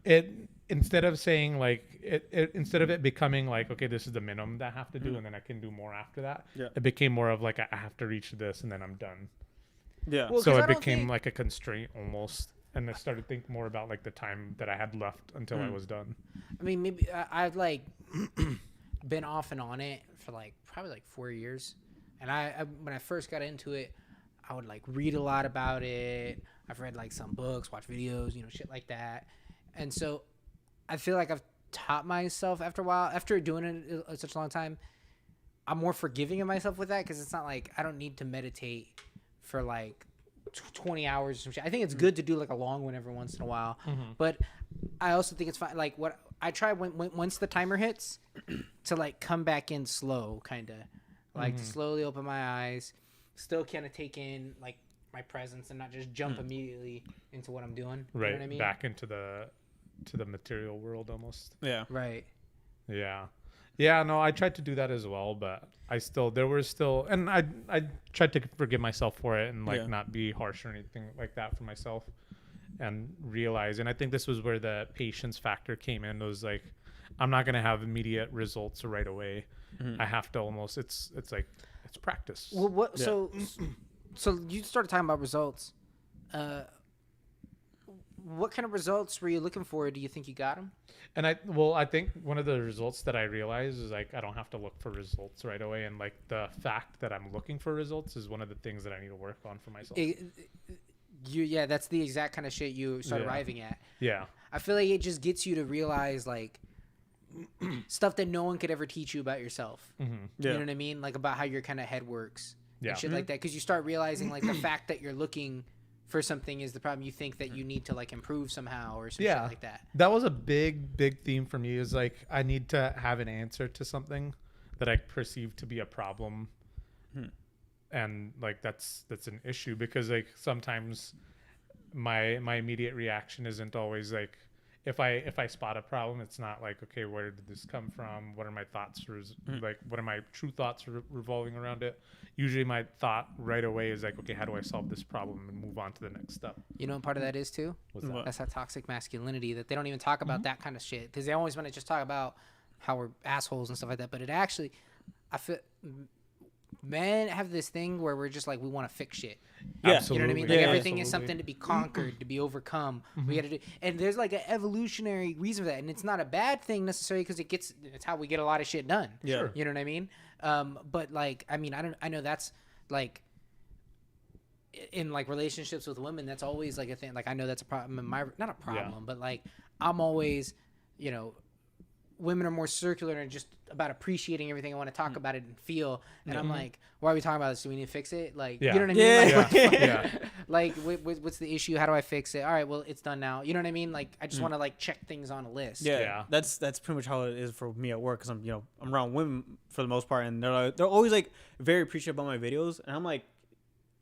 it instead of saying like it instead of it becoming like, okay, this is the minimum that I have to do and then I can do more after that, Yeah. it became more of like I have to reach this and then I'm done. Yeah. Well, So 'cause I it don't became think- like a constraint almost, and I started thinking more about like the time that I had left until I was done. I mean, maybe I've like been off and on it for like probably like 4 years, and I when I first got into it, I would like read a lot about it. I've read like some books, watch videos, shit like that, and so I feel like I've taught myself after a while, after doing it such a long time, I'm more forgiving of myself with that because it's not like I don't need to meditate for like 20 hours or some shit. I think it's good to do like a long one every once in a while, but I also think it's fine. Like what I try when once the timer hits to like come back in slow, kind of like to slowly open my eyes, still kind of take in like my presence and not just jump immediately into what I'm doing. Right, You know what I mean? back into the material world almost. Yeah. Right. Yeah, no, I tried to do that as well, but there were still, and I tried to forgive myself for it and like Yeah. not be harsh or anything like that for myself, and realize, and I think this was where the patience factor came in. It was like, I'm not gonna have immediate results right away. I have to almost, it's like it's practice. Well, what? Yeah. So you started talking about results. What kind of results were you looking for? Do you think you got them? And I think one of the results that I realized is like I don't have to look for results right away, and like the fact that I'm looking for results is one of the things that I need to work on for myself. Yeah, that's the exact kind of shit you start Yeah. arriving at. Yeah, I feel like it just gets you to realize like stuff that no one could ever teach you about yourself. Yeah. You know what I mean? Like about how your kind of head works Yeah. and shit like that. Because you start realizing like the fact that you're looking for something is the problem. You think that you need to like improve somehow or some shit like that. That was a big theme for me, is like I need to have an answer to something that I perceive to be a problem. And like that's an issue, because like sometimes my immediate reaction isn't always like, if I spot a problem, it's not like, okay, where did this come from? What are my thoughts? Like, what are my true thoughts revolving around it? Usually my thought right away is like, okay, how do I solve this problem and move on to the next step? You know what part of that is too? What's that? That's that toxic masculinity that they don't even talk about that kind of shit, because they always want to just talk about how we're assholes and stuff like that. But it actually, I feel men have this thing where we're just like we want to fix shit. Yeah. You know what I mean? Absolutely. Like Yeah, everything is absolutely. something to be conquered, to be overcome. We got to do, and there's like an evolutionary reason for that, and it's not a bad thing necessarily because it's how we get a lot of shit done. Yeah. Sure. You know what I mean? But like, I mean, I know that's like in like relationships with women, that's always like a thing. Like I know that's a problem in my, not a problem, but like I'm always, you know, women are more circular and just about appreciating everything. I want to talk about it and feel. And I'm like, why are we talking about this? Do we need to fix it? Like, you know what I mean? Yeah. Like, Yeah. like what's the issue? How do I fix it? All right, well, it's done now. You know what I mean? Like, I just want to like check things on a list. Yeah, Yeah. that's pretty much how it is for me at work because I'm around women for the most part, and they're always like very appreciative about my videos, and I'm like,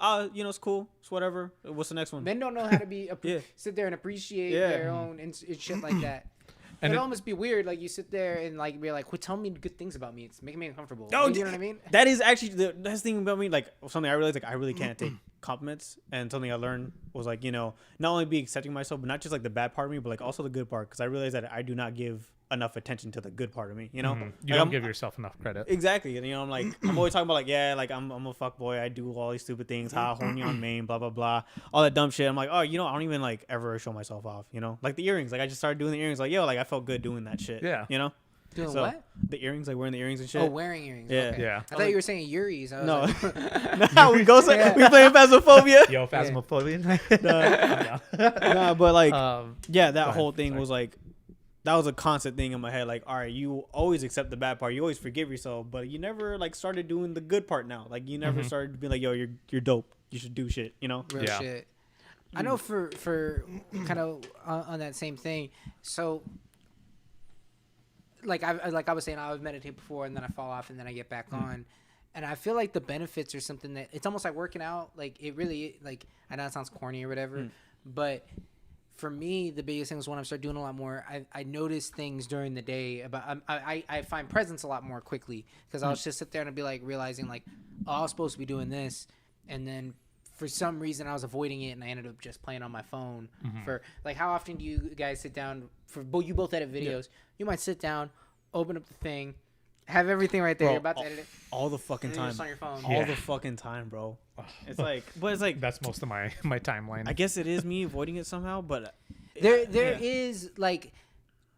it's cool, it's whatever. What's the next one? Men don't know how to be Yeah. sit there and appreciate Yeah. their own and shit like that. And It'd it- almost be weird, like you sit there and like be like, "Quit telling me good things about me. It's making me uncomfortable." No, you know what I mean? That is actually the best thing about me. Like something I realized, like I really can't take compliments, and something I learned was like not only be accepting myself, but not just like the bad part of me, but like also the good part. Because I realized that I do not give enough attention to the good part of me. You know, You Like, don't I'm- give yourself enough credit. Exactly, and I'm like, I'm always talking about like, like I'm a fuck boy. I do all these stupid things. How horny on main, blah blah blah, all that dumb shit. I'm like, I don't even like ever show myself off. Like the earrings. Like I just started doing the earrings. Like like I felt good doing that shit. Yeah. Doing So, what? The earrings, like wearing the earrings and shit. Oh, wearing earrings. Yeah. Okay. Yeah. I thought you were saying Yuri's. I was No, like, no, we go. We playing Phasmophobia. Yo, Phasmophobia. Nah, but like, that ahead, whole thing sorry. was like, that was a constant thing in my head. Like, all right, you always accept the bad part. You always forgive yourself, but you never like started doing the good part now. Like, you never started being like, yo, you're dope. You should do shit. real Yeah. shit. I know for kind of on that same thing. So, like I was saying, I would meditate before, and then I fall off, and then I get back on. And I feel like the benefits are something that it's almost like working out. Like it really like I know it sounds corny or whatever, but for me, the biggest thing was when I started doing a lot more. I noticed things during the day about I find presence a lot more quickly because I'll just sit there and be like realizing like, oh, I was supposed to be doing this, and then for some reason I was avoiding it and I ended up just playing on my phone for like how often do you guys sit down for you both edit videos? You might sit down, open up the thing, have everything right there. Bro, You're about to edit it. all the fucking And then you're time. just on your phone. All Yeah. the fucking time, bro. It's like, but it's like, That's most of my timeline. I guess it is me avoiding it somehow, but There is like,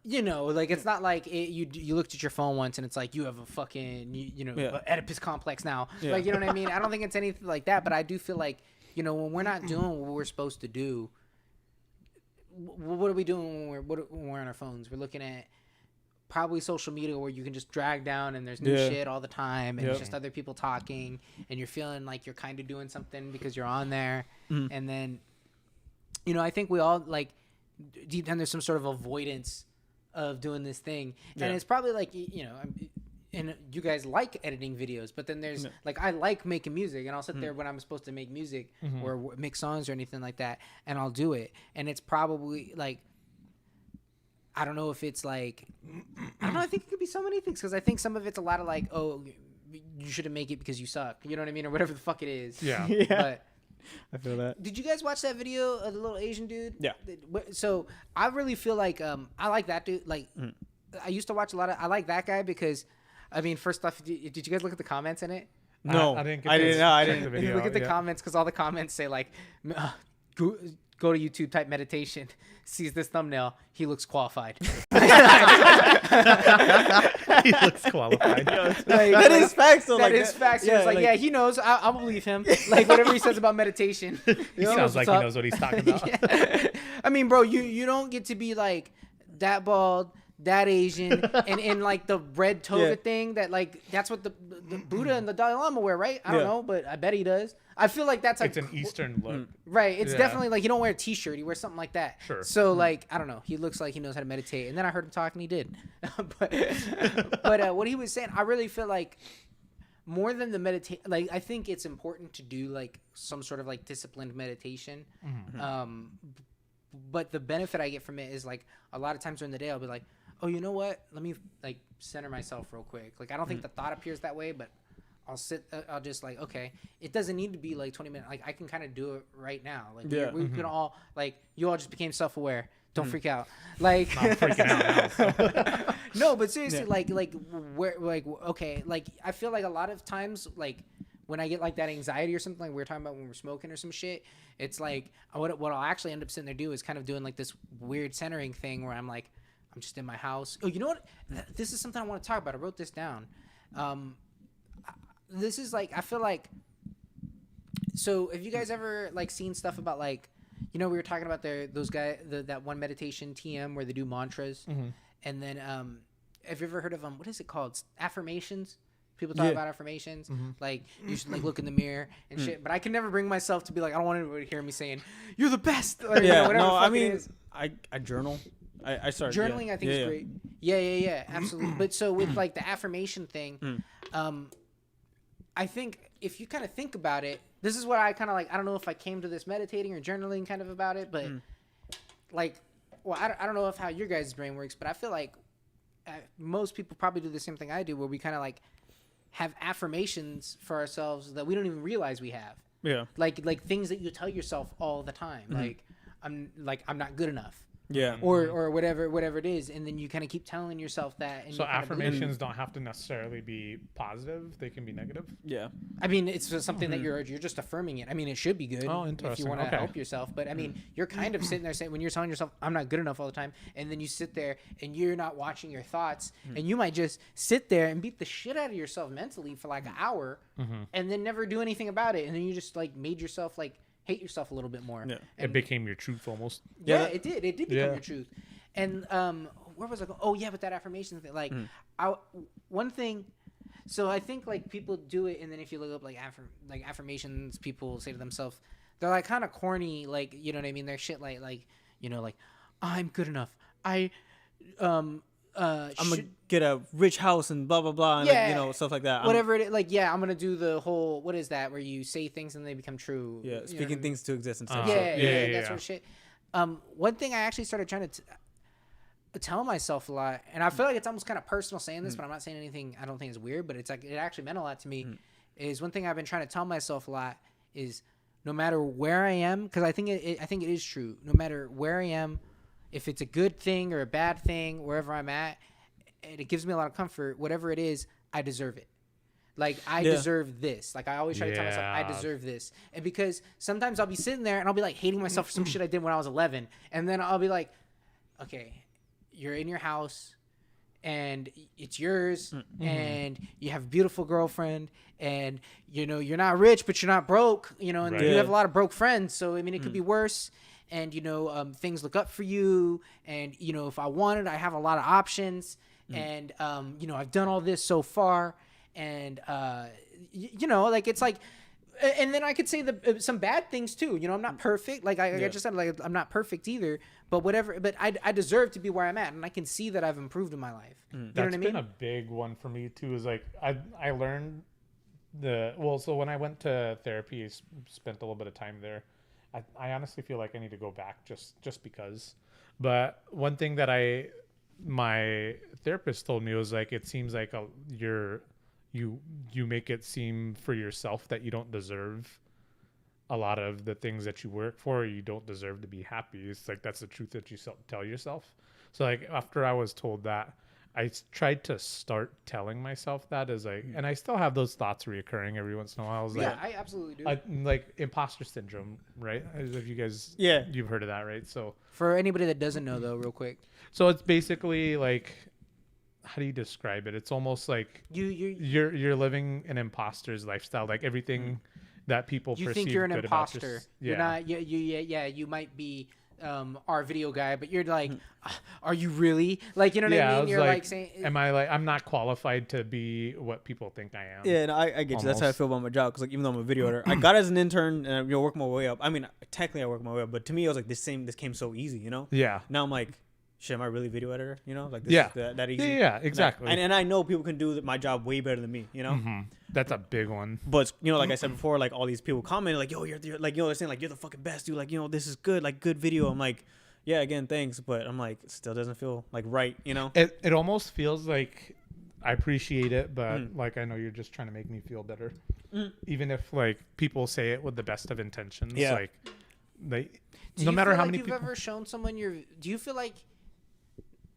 like it's not like you looked at your phone once and it's like you have a fucking Yeah. Oedipus complex now. Yeah. Like you know what I mean? I don't think it's anything like that, but I do feel like when we're not doing what we're supposed to do, what are we doing when we're on our phones? We're looking at probably social media where you can just drag down and there's new Yeah. shit all the time and it's Yep. just other people talking and you're feeling like you're kind of doing something because you're on there. And then I think we all like deep down there's some sort of avoidance of doing this thing. Yeah. And it's probably like and you guys like editing videos, but then there's like I like making music, and I'll sit there when I'm supposed to make music or make songs or anything like that, and I'll do it. And it's probably like I don't know if it's like I don't know. I think it could be so many things because I think some of it's a lot of like, oh, you shouldn't make it because you suck. You know what I mean, or whatever the fuck it is. Yeah. Yeah. But I feel that. did you guys watch that video of the little Asian dude? Yeah. So I really feel like I like that dude. Like I used to watch a lot of. I like that guy because, I mean, first off, did you guys look at the comments in it? No, I didn't get I to didn't. No, I check didn't. the If you video look at the yet. comments because all the comments say like, go to YouTube, type meditation, sees this thumbnail, he looks qualified. He looks qualified. That is facts. Though, That like is facts. He was like, yeah, he knows. I'll believe him. Like whatever he says about meditation. He sounds like he knows what he's talking about. Yeah. I mean, bro, you don't get to be like that bald, that Asian, and in like the red toga Yeah. thing that like that's what the Buddha and the Dalai Lama wear, right? I don't Yeah. know, but I bet he does. I feel like that's like It's an Eastern look. right. It's Yeah. definitely like you don't wear a T-shirt. He wears something like that. Sure. So like I don't know. He looks like he knows how to meditate. And then I heard him talk and he did. but what he was saying, I really feel like more than the meditate, like I think it's important to do like some sort of like disciplined meditation. But the benefit I get from it is like a lot of times during the day I'll be like, oh, you know what? Let me like center myself real quick. Like I don't think the thought appears that way, but I'll sit. I'll just like, okay, it doesn't need to be like 20 minutes. Like I can kind of do it right now. Like Yeah. we can all like you all just became self-aware. Don't freak out. Like I'm freaking out now. no, but seriously, Yeah. like where like okay, like I feel like a lot of times like when I get like that anxiety or something, like we were talking about when we're smoking or some shit, it's like what I'll actually end up sitting there do is kind of doing like this weird centering thing where I'm like, I'm just in my house. Oh, you know what? This is something I want to talk about. I wrote this down. This is like, I feel like, so have you guys ever like seen stuff about like, we were talking about those guys, that one meditation TM where they do mantras, and then have you ever heard of what is it called? Affirmations. People talk about affirmations, like you should like look in the mirror and shit. But I can never bring myself to be like, I don't want anybody to hear me saying, "You're the best." Or, whatever. No, I mean, I journal. I started journaling. I think is great. Yeah, absolutely. But so with like the affirmation thing, I think if you kind of think about it, this is what I kind of like. I don't know if I came to this meditating or journaling kind of about it, but like, well, I don't know if how your guys' brain works, but I feel like most people probably do the same thing I do, where we kind of like have affirmations for ourselves that we don't even realize we have. Yeah. Like things that you tell yourself all the time. I'm not good enough. Yeah. Or whatever it is, and then you kind of keep telling yourself that. And so affirmations don't have to necessarily be positive; they can be negative. Yeah. I mean, it's just something that you're just affirming it. I mean, it should be good if you want to help yourself. But I mean, you're kind of sitting there saying, when you're telling yourself, "I'm not good enough" all the time, and then you sit there and you're not watching your thoughts, and you might just sit there and beat the shit out of yourself mentally for like an hour, and then never do anything about it, and then you just like made yourself like hate yourself a little bit more. Yeah. It became your truth almost. Yeah, it did. It did become your truth. And where was I going? Oh yeah, with that affirmation thing. Like, one thing. So I think like people do it, and then if you look up like affirmations, people say to themselves, they're like kind of corny. Like, you know what I mean? They're shit like like I'm good enough. I'm gonna get a rich house and blah blah blah, and like, stuff like that. Whatever it is, like I'm gonna do the whole, what is that, where you say things and they become true. Yeah, speaking things to exist and stuff. That sort of shit. One thing I actually started trying to tell myself a lot, and I feel like it's almost kind of personal saying this, but I'm not saying anything I don't think is weird, but it's like it actually meant a lot to me. Is one thing I've been trying to tell myself a lot is, no matter where I am, because I think it is true. No matter where I am, if it's a good thing or a bad thing, wherever I'm at, and it gives me a lot of comfort. Whatever it is, I deserve it. Like, I deserve this. Like, I always try to tell myself, I deserve this. And because sometimes I'll be sitting there and I'll be like hating myself for some shit I did when I was 11. And then I'll be like, okay, you're in your house and it's yours, and you have a beautiful girlfriend, and you're not rich, but you're not broke, and you have a lot of broke friends. So I mean, it could be worse. And things look up for you, and if I wanted, I have a lot of options, and I've done all this so far, and like, it's like, and then I could say some bad things too. I'm not perfect. Like I just said, like I'm not perfect either. But whatever. But I deserve to be where I'm at, and I can see that I've improved in my life. You know what I mean? That's been a big one for me too. Is like I learned so when I went to therapy, spent a little bit of time there. I honestly feel like I need to go back just because. But one thing that my therapist told me was like, it seems like you make it seem for yourself that you don't deserve a lot of the things that you work for. Or you don't deserve to be happy. It's like, that's the truth that you tell yourself. So like, after I was told that, I tried to start telling myself that, as like, and I still have those thoughts reoccurring every once in a while. I was like, I absolutely do. Like imposter syndrome, right? As if you guys, you've heard of that, right? So for anybody that doesn't know, though, real quick. So it's basically like, how do you describe it? It's almost like you're living an imposter's lifestyle. Like everything that people perceive think you're an good imposter. About You're not. You might be our video guy, but you're like, are you really? Like, you know what I mean? You're like saying, I'm not qualified to be what people think I am. Yeah, no, I get you. That's how I feel about my job. Because like, even though I'm a video editor, I got as an intern and work my way up. I mean, technically I work my way up, but to me, I was like, this came so easy, Yeah. Now I'm like, shit, am I really video editor? Like, this is that easy? Yeah, exactly. And I know people can do my job way better than me, That's a big one. But like I said before, like all these people comment like, yo, you're like, they're saying like, you're the fucking best, dude. Like, this is good, like good video. I'm like, yeah, again, thanks, but I'm like, it still doesn't feel like right, It almost feels like I appreciate it, but like, I know you're just trying to make me feel better, even if like people say it with the best of intentions. Yeah. Like no matter how many you've people ever shown someone do you feel like,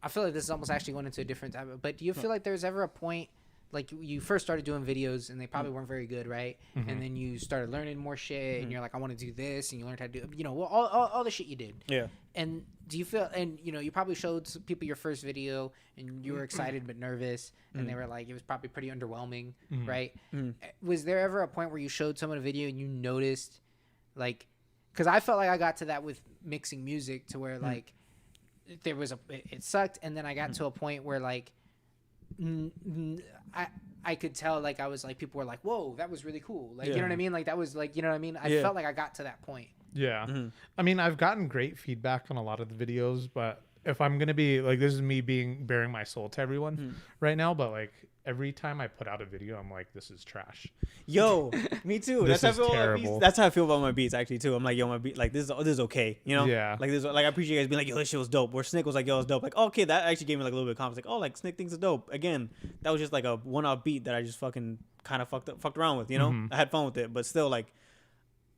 I feel like this is almost actually going into a different type of, but do you feel like there's ever a point like you first started doing videos and they probably weren't very good, right? Mm-hmm. And then you started learning more shit and you're like, I want to do this, and you learned how to do, you know, well, all the shit you did. Yeah. And do you feel, and you know, you probably showed some people your first video and you were excited but nervous, and they were like, it was probably pretty underwhelming, right? Was there ever a point where you showed someone a video and you noticed, like, because I felt like I got to that with mixing music to where like there was it sucked, and then I got to a point where like I could tell, like, I was like, people were like, whoa, that was really cool, like, you know what I mean, like that was like, you know what I mean, I felt like I got to that point. Yeah. I mean, I've gotten great feedback on a lot of the videos, but if I'm going to be like, this is me bearing my soul to everyone right now, but like every time I put out a video, I'm like, this is trash. Yo, me too. This that's how is I feel terrible. about beats. That's how I feel about my beats actually too. I'm like, yo, my beat, like this is okay, you know? Yeah. Like this, like I appreciate you guys being like, yo, this shit was dope. Where Snick was like, yo, it's dope. Like, okay, that actually gave me like a little bit of confidence. Like, oh, like Snick thinks it's dope. Again, that was just like a one-off beat that I just fucking kind of fucked around with, you know? I had fun with it, but still, like,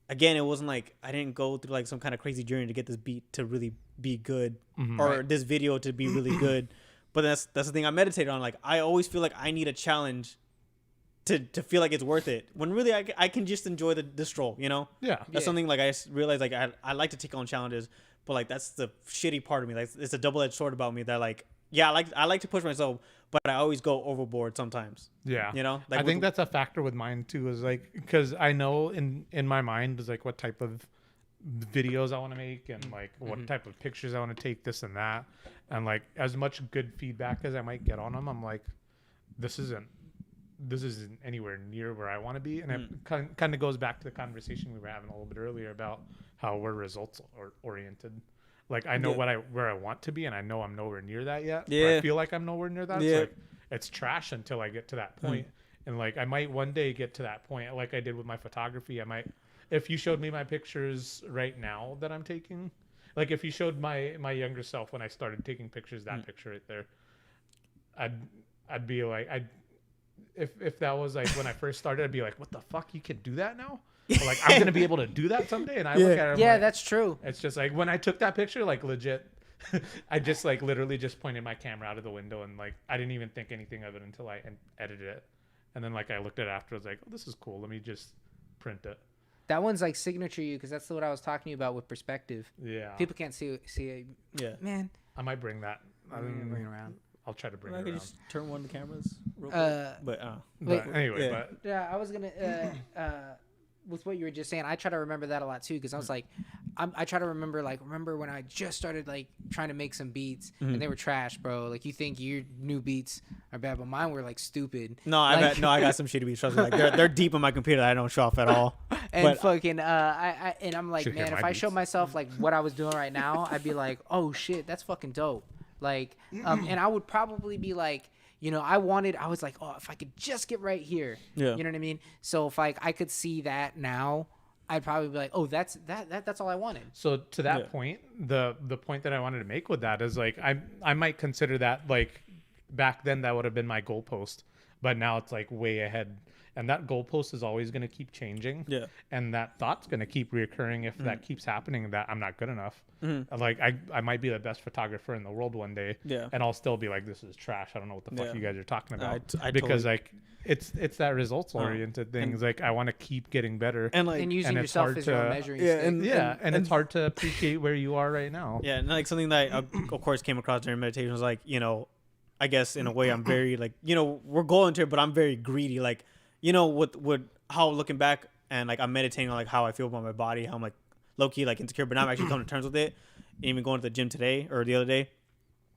again, it wasn't like I didn't go through like some kind of crazy journey to get this beat to really be good or this video to be really good. But that's the thing I meditated on. Like, I always feel like I need a challenge to feel like it's worth it, when really I can just enjoy the stroll, you know? Yeah. That's something like I realized, like I like to take on challenges, but like that's the shitty part of me. Like, it's a double-edged sword about me that, like, yeah, I like to push myself, but I always go overboard sometimes. Yeah. You know? Like, I think that's a factor with mine too, is like, because I know in my mind is like what type of videos I want to make and like what type of pictures I want to take, this and that. And like, as much good feedback as I might get on them, I'm like, this isn't anywhere near where I want to be. And it kind of goes back to the conversation we were having a little bit earlier about how we're results oriented. Like, I know where I want to be, and I know I'm nowhere near that yet. Yeah. I feel like I'm nowhere near that. Yeah. So like, it's trash until I get to that point. And like, I might one day get to that point, like I did with my photography. I might, if you showed me my pictures right now that I'm taking, like if you showed my younger self when I started taking pictures, that picture right there, I'd be like, if that was like when I first started, I'd be like, what the fuck, you can do that now? But like, I'm gonna be able to do that someday. And I look at it, Yeah, like, that's true. it's just like when I took that picture, like legit, I just like literally just pointed my camera out of the window, and like I didn't even think anything of it until I edited it. And then like I looked at it after, I was like, oh, this is cool, let me just print it. That one's like signature you, because that's what I was talking to you about with perspective. Yeah. People can't see it. Yeah. Man, I might bring that. bring it around. I'll try to bring I it could around. just turn one of the cameras real quick. But wait, anyway, yeah. but Yeah, I was gonna with what you were just saying, I try to remember that a lot too, because I was like, I try to remember when I just started like trying to make some beats and they were trash, bro. Like, you think your new beats are bad, but mine were like stupid. No, like, I got some shitty beats. Trust me, like they're deep in my computer that I don't show off at all. And But- fucking and I'm like, Should hear man, if my I showed beats. myself like what I was doing right now, I'd be like, oh shit, that's fucking dope. Like, and I would probably be like, you know, I was like, oh, if I could just get right here, Yeah. you know what I mean? So if like I could see that now, I'd probably be like, oh, that's all I wanted. so to that Yeah. point, the point that I wanted to make with that is like, I might consider that, like, back then that would have been my goalpost, but now it's like way ahead. And that goalpost is always going to keep changing. Yeah. And that thought's going to keep reoccurring if that keeps happening, that I'm not good enough. Like, I might be the best photographer in the world one day. Yeah. And I'll still be like, this is trash. I don't know what the fuck Yeah. you guys are talking about. I because totally- like, it's that results oriented thing. It's like, I want to keep getting better. And like And using and it's yourself hard as your own to- measuring yeah, stick. and and it's hard to appreciate where you are right now. Yeah, and like something that I, of course, came across during meditation was like, you know, I guess in a way I'm very like, you know, we're going to it, but I'm very greedy. Like, you know, with how looking back and like I'm meditating on like how I feel about my body, how I'm like low key like insecure, but now I'm actually coming to terms with it. And even going to the gym today or the other day,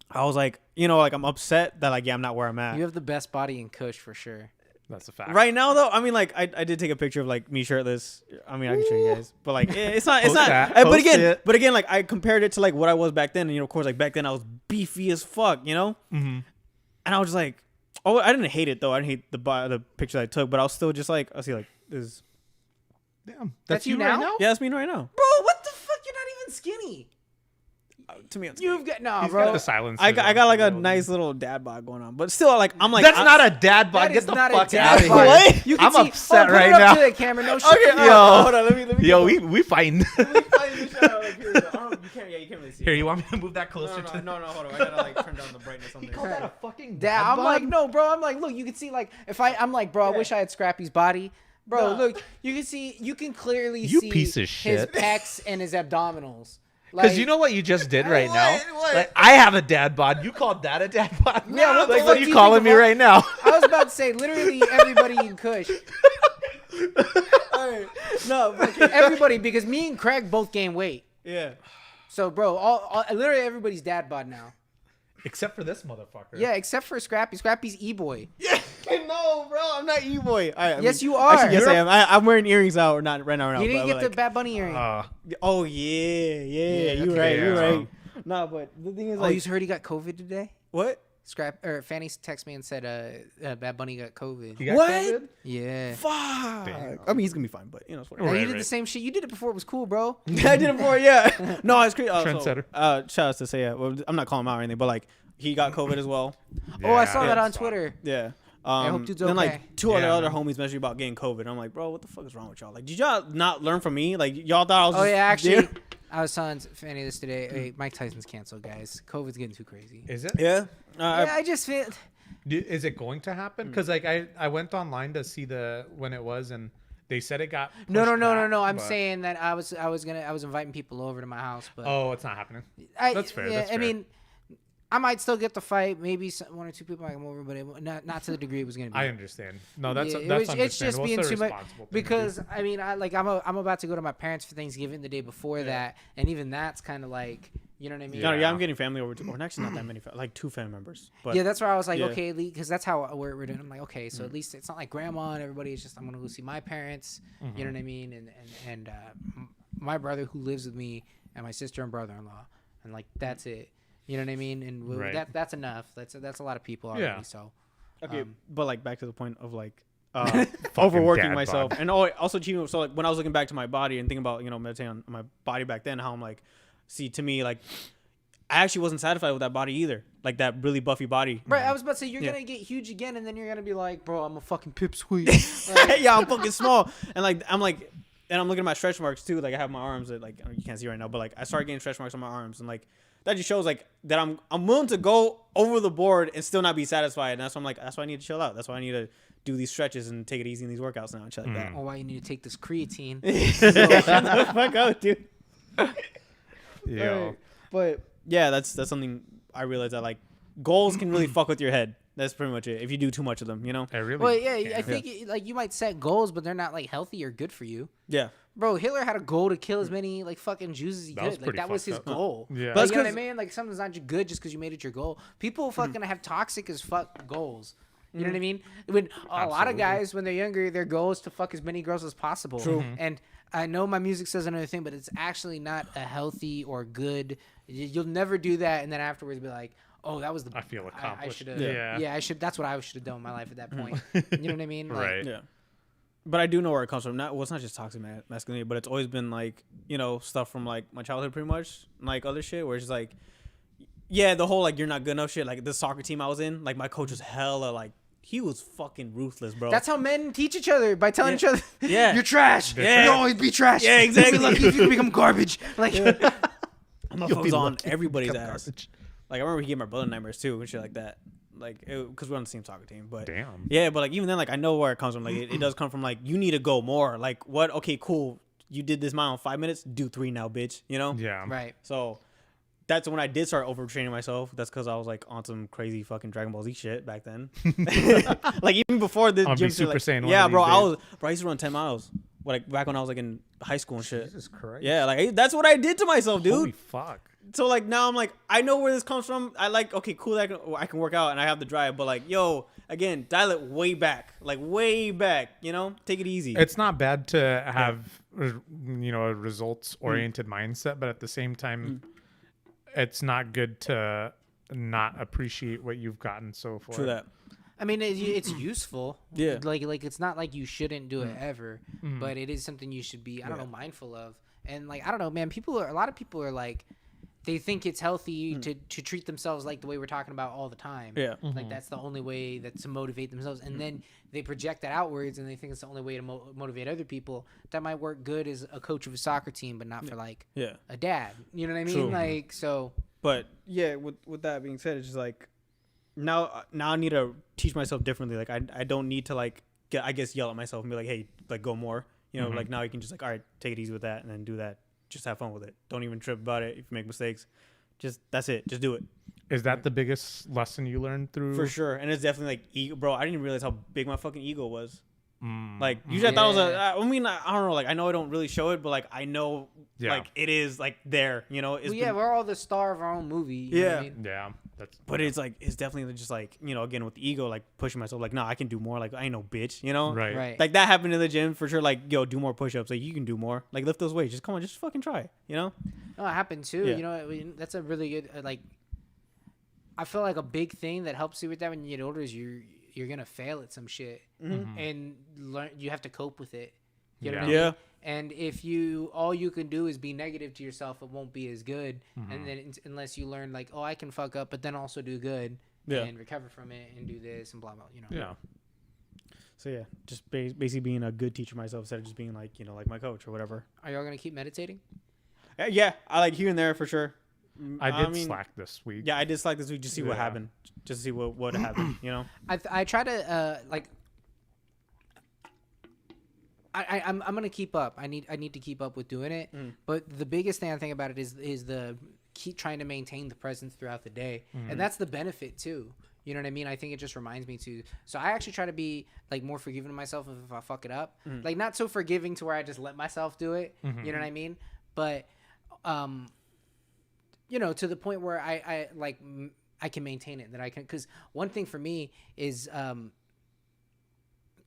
I was like, you know, like I'm upset that like, yeah, I'm not where I'm at. You have the best body in Kush for sure. That's a fact. Right now, though, I mean, like, I did take a picture of like me shirtless. I mean, I can show you guys, but like, it's not. Post that. But Post again, it. like, I compared it to like what I was back then, and you know, of course, like back then I was beefy as fuck, you know. Mm-hmm. And I was just like, oh, I didn't hate it though. I didn't hate the picture that I took, but I was still just like, I see like this. Damn. That's you right now? now? Yeah, that's me right now. Bro, what the fuck? You're not even skinny. To me, it's You've got no, He's bro. got the silence. I got like a nice little dad bod going on, but still, like, I'm like, That's not a dad bod. That Get is the not a fuck dad out of bod. here. What? You can I'm see, upset put right it up now. to the camera. No shit. Okay, Yo. hold on, let me. Yo, we fighting. You can't really see. Here, you want me to move that No, closer to? no, hold on. I gotta like turn down the brightness on He this. called that a fucking Dad, I'm like, no, bro. I'm like, look, you can see, like, I'm like, bro, I wish I had Scrappy's body. Bro, No. look, you can clearly You see piece of his shit. pecs and his abdominals. Because you know what you just did right now? What? Like, I have a dad bod. You called that a dad bod? Yeah, what the like, fuck what do are you you calling think me of all- right now? I was about to say, literally everybody in Kush. Alright. No, but Everybody, because me and Craig both gained weight. yeah. So, bro, literally everybody's dad bod now. Except for this motherfucker. Yeah, except for Scrappy. Scrappy's e-boy. Yeah. No, bro. I'm not e-boy. Yes, you are. Actually, yes, You're I am. I'm wearing earrings out, or not right now. You didn't but, get the Bad Bunny earring. Oh yeah. You're okay, right. You're yeah. right. No, but the thing is, Oh, like, you heard he got COVID today? what? Fanny texted me and said Bad Bunny got COVID. You got What? COVID? Yeah. Fuck. Damn. I mean, he's gonna be fine, but you know, it's whatever. Hey, Right, you did right. the same shit. You did it before it was cool, bro. I did it before, yeah. No, it's crazy. Trendsetter. Shout outs to say, yeah. Well, I'm not calling him out or anything, but like, he got COVID as well. Oh, I saw Yeah, that on it's Twitter. Yeah. I hope dude's then okay. like two Yeah, other man. homies messaged me about getting COVID. I'm like, bro, what the fuck is wrong with y'all? Like, did y'all not learn from me? Like, y'all thought I was. Oh just, yeah, actually, I was telling Fanny this today. Hey, Mike Tyson's canceled, guys. COVID's getting too crazy. Is it? Yeah. Yeah, I just feel. Is it going to happen? Because like I went online to see when it was, and they said it got. No. pushed back, I'm but- saying that I was inviting people over to my house, but Oh, it's not happening. That's fair, Yeah, that's I fair. mean, I might still get the fight. Maybe one or two people might come over, but not to the degree it was gonna be. I understand. No, that's Yeah, that's it's just understandable. being It's a too much responsible thing to do. because I mean I'm about to go to my parents for Thanksgiving the day before that, and even that's kind of like, you know what I mean? No, Yeah. I'm getting family over, or actually not that many, like 2 family members. But Yeah, that's where I was like, Yeah. okay, because that's how we're doing. I'm like, okay, so at least it's not like grandma and everybody. It's just I'm gonna go see my parents. You know what I mean? And my brother who lives with me and my sister and brother-in-law, and like that's it. You know what I mean? And Right. that's enough. That's a lot of people already. Yeah. So okay, but like back to the point of like Fucking overworking dad myself, bod. and also cheating. So like when I was looking back to my body and thinking about meditating on my body back then, how I'm like, see, to me like I actually wasn't satisfied with that body either, like that really buffy body. right, I was about to say you're Yeah. gonna get huge again, and then you're gonna be like, bro, I'm a fucking pipsqueak. Like, Yeah, I'm fucking small, and like I'm like, and I'm looking at my stretch marks too. Like I have my arms that like you can't see right now, but like I started getting stretch marks on my arms, and like that just shows like that I'm willing to go over the board and still not be satisfied. And that's why I'm like, that's why I need to chill out. That's why I need to do these stretches and take it easy in these workouts now and shit like that. oh, why you need to take this creatine? Shut the fuck up, dude. Yeah. But yeah, that's something I realized that like goals can really fuck with your head. That's pretty much it. If you do too much of them, you know. I really. Well, yeah, I can. think like you might set goals, but they're not like healthy or good for you. Yeah. Bro, Hitler had a goal to kill as many like fucking Jews as he That was could. Like pretty that was his fucked up. goal. Yeah. Like, That's you know what I 'cause- mean? Like something's not good just because you made it your goal. People fucking have toxic as fuck goals. You know what I mean? When a lot of guys, when they're younger, their goal is to fuck as many girls as possible. True. And I know my music says another thing, but it's actually not a healthy or good. You'll never do that, and then afterwards be like, "Oh, that was the." I feel I accomplished. should have. Yeah. Yeah, I should. That's what I should have done in my life at that point. You know what I mean? Like, Right. Yeah. But I do know where it comes from. It's not just toxic masculinity, but it's always been like, stuff from like my childhood pretty much, like other shit where it's just like, yeah, the whole like you're not good enough shit. Like the soccer team I was in, like my coach was hella like, he was fucking ruthless, bro. That's how men teach each other by telling each other, Yeah. you're trash. Yeah. You always be trash. Yeah, exactly. You'll be lucky if you become garbage." Like, Motherfucker was on everybody's become ass. garbage. Like I remember he gave my brother nightmares too and shit like that. Like because we're on the same soccer team, but Damn. yeah, but like even then, like I know where it comes from. Like it does come from like you need to go more. Like what? Okay, cool. You did this mile in 5 minutes. Do 3 now, bitch. You know. Yeah. right. So that's when I did start overtraining myself. That's because I was like on some crazy fucking Dragon Ball Z shit back then. Like even before the I'll gym be shit, Super like, Saiyan one yeah, of bro. these I used to run 10 miles. Like back when I was like in high school and shit. Jesus Christ. Yeah, like that's what I did to myself, dude. Holy fuck. So like now I'm like I know where this comes from. I like okay, cool. I can work out and I have the drive, but like yo, again, dial it way back, like way back. Take it easy. It's not bad to have, a results-oriented mindset, but at the same time, it's not good to not appreciate what you've gotten so far. True that. I mean, it's useful. Yeah. Like it's not like you shouldn't do it ever, but it is something you should be, I don't know, mindful of. And like, I don't know, man, a lot of people are like, they think it's healthy to treat themselves like the way we're talking about all the time. Yeah. Like that's the only way to motivate themselves. And then they project that outwards and they think it's the only way to motivate other people. That might work good as a coach of a soccer team, but not for like a dad. You know what I mean? True. Like, so. But yeah, with that being said, it's just like now I need to teach myself differently. Like I don't need to like yell at myself and be like, hey, like go more. You know, like now you can just like, all right, take it easy with that and then do that. Just have fun with it. Don't even trip about it if you make mistakes. Just that's it. Just do it. Is that the biggest lesson you learned through? For sure. And it's definitely like ego, bro. I didn't even realize how big my fucking ego was. Like usually I thought it was I mean I don't know, like I know I don't really show it, but like I know like it is like there, you know. We're all the star of our own movie. You know what I mean? Yeah. But it's like it's definitely just like, you know, again with the ego, like pushing myself, like no, I can do more. Like I ain't no bitch, you know. Right. Like that happened in the gym for sure. Like yo, do more push-ups. Like you can do more. Like lift those weights. Just come on, just fucking try. You know. No, it happened too. Yeah. You know, that's a really good like. I feel like a big thing that helps you with that when you get older is you're gonna fail at some shit and learn. You have to cope with it. You know what I mean? And if all you can do is be negative to yourself, it won't be as good. And then unless you learn like, oh, I can fuck up, but then also do good and recover from it and do this and blah blah. You know. Yeah. So yeah, just basically being a good teacher myself instead of just being like, you know, like my coach or whatever. Are y'all gonna keep meditating? Yeah, I like here and there for sure. I mean, Slack this week. Yeah, I did Slack this week just to see what happened, just to see what happened. You know. I try to like. I'm gonna keep up. I need to keep up with doing it. But the biggest thing I think about it is the keep trying to maintain the presence throughout the day, and that's the benefit too. You know what I mean? I think it just reminds me to. So I actually try to be like more forgiving to myself if I fuck it up. Like not so forgiving to where I just let myself do it. You know what I mean? But you know, to the point where I can maintain it. That I can, because one thing for me is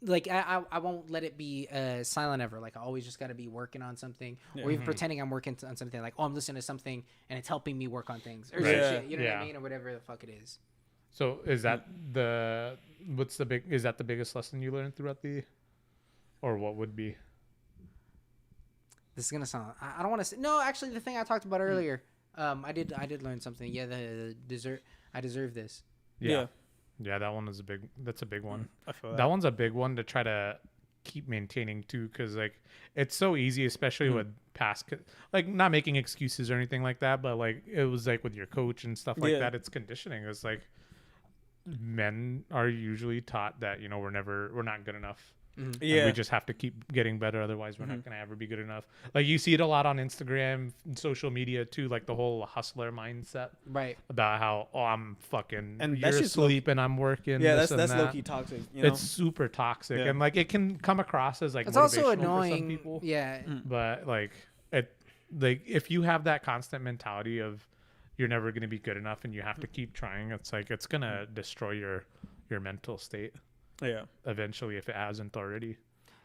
like I won't let it be silent ever. Like I always just got to be working on something, or even pretending I'm working on something. Like, oh, I'm listening to something and it's helping me work on things or some shit. You know what I mean, or whatever the fuck it is. So is that the biggest lesson you learned throughout or what would be? This is gonna sound. I don't want to say. No, actually, the thing I talked about earlier. I did learn something. Yeah, the dessert. I deserve this. Yeah, that one is that's a big one. I feel that one's a big one to try to keep maintaining too, because like it's so easy, especially with past, like not making excuses or anything like that, but like it was like with your coach and stuff like that. It's conditioning. It's like men are usually taught that, you know, we're not good enough. And we just have to keep getting better, otherwise we're not going to ever be good enough. Like you see it a lot on Instagram, social media too, like the whole hustler mindset, right? About how I'm fucking and you're asleep and I'm working. Yeah, that's low-key toxic. You know? It's super toxic, and like it can come across as like it's motivational also annoying for some people. Yeah, but like if you have that constant mentality of you're never going to be good enough and you have to keep trying, it's like it's gonna destroy your mental state. Yeah, eventually, if it hasn't already.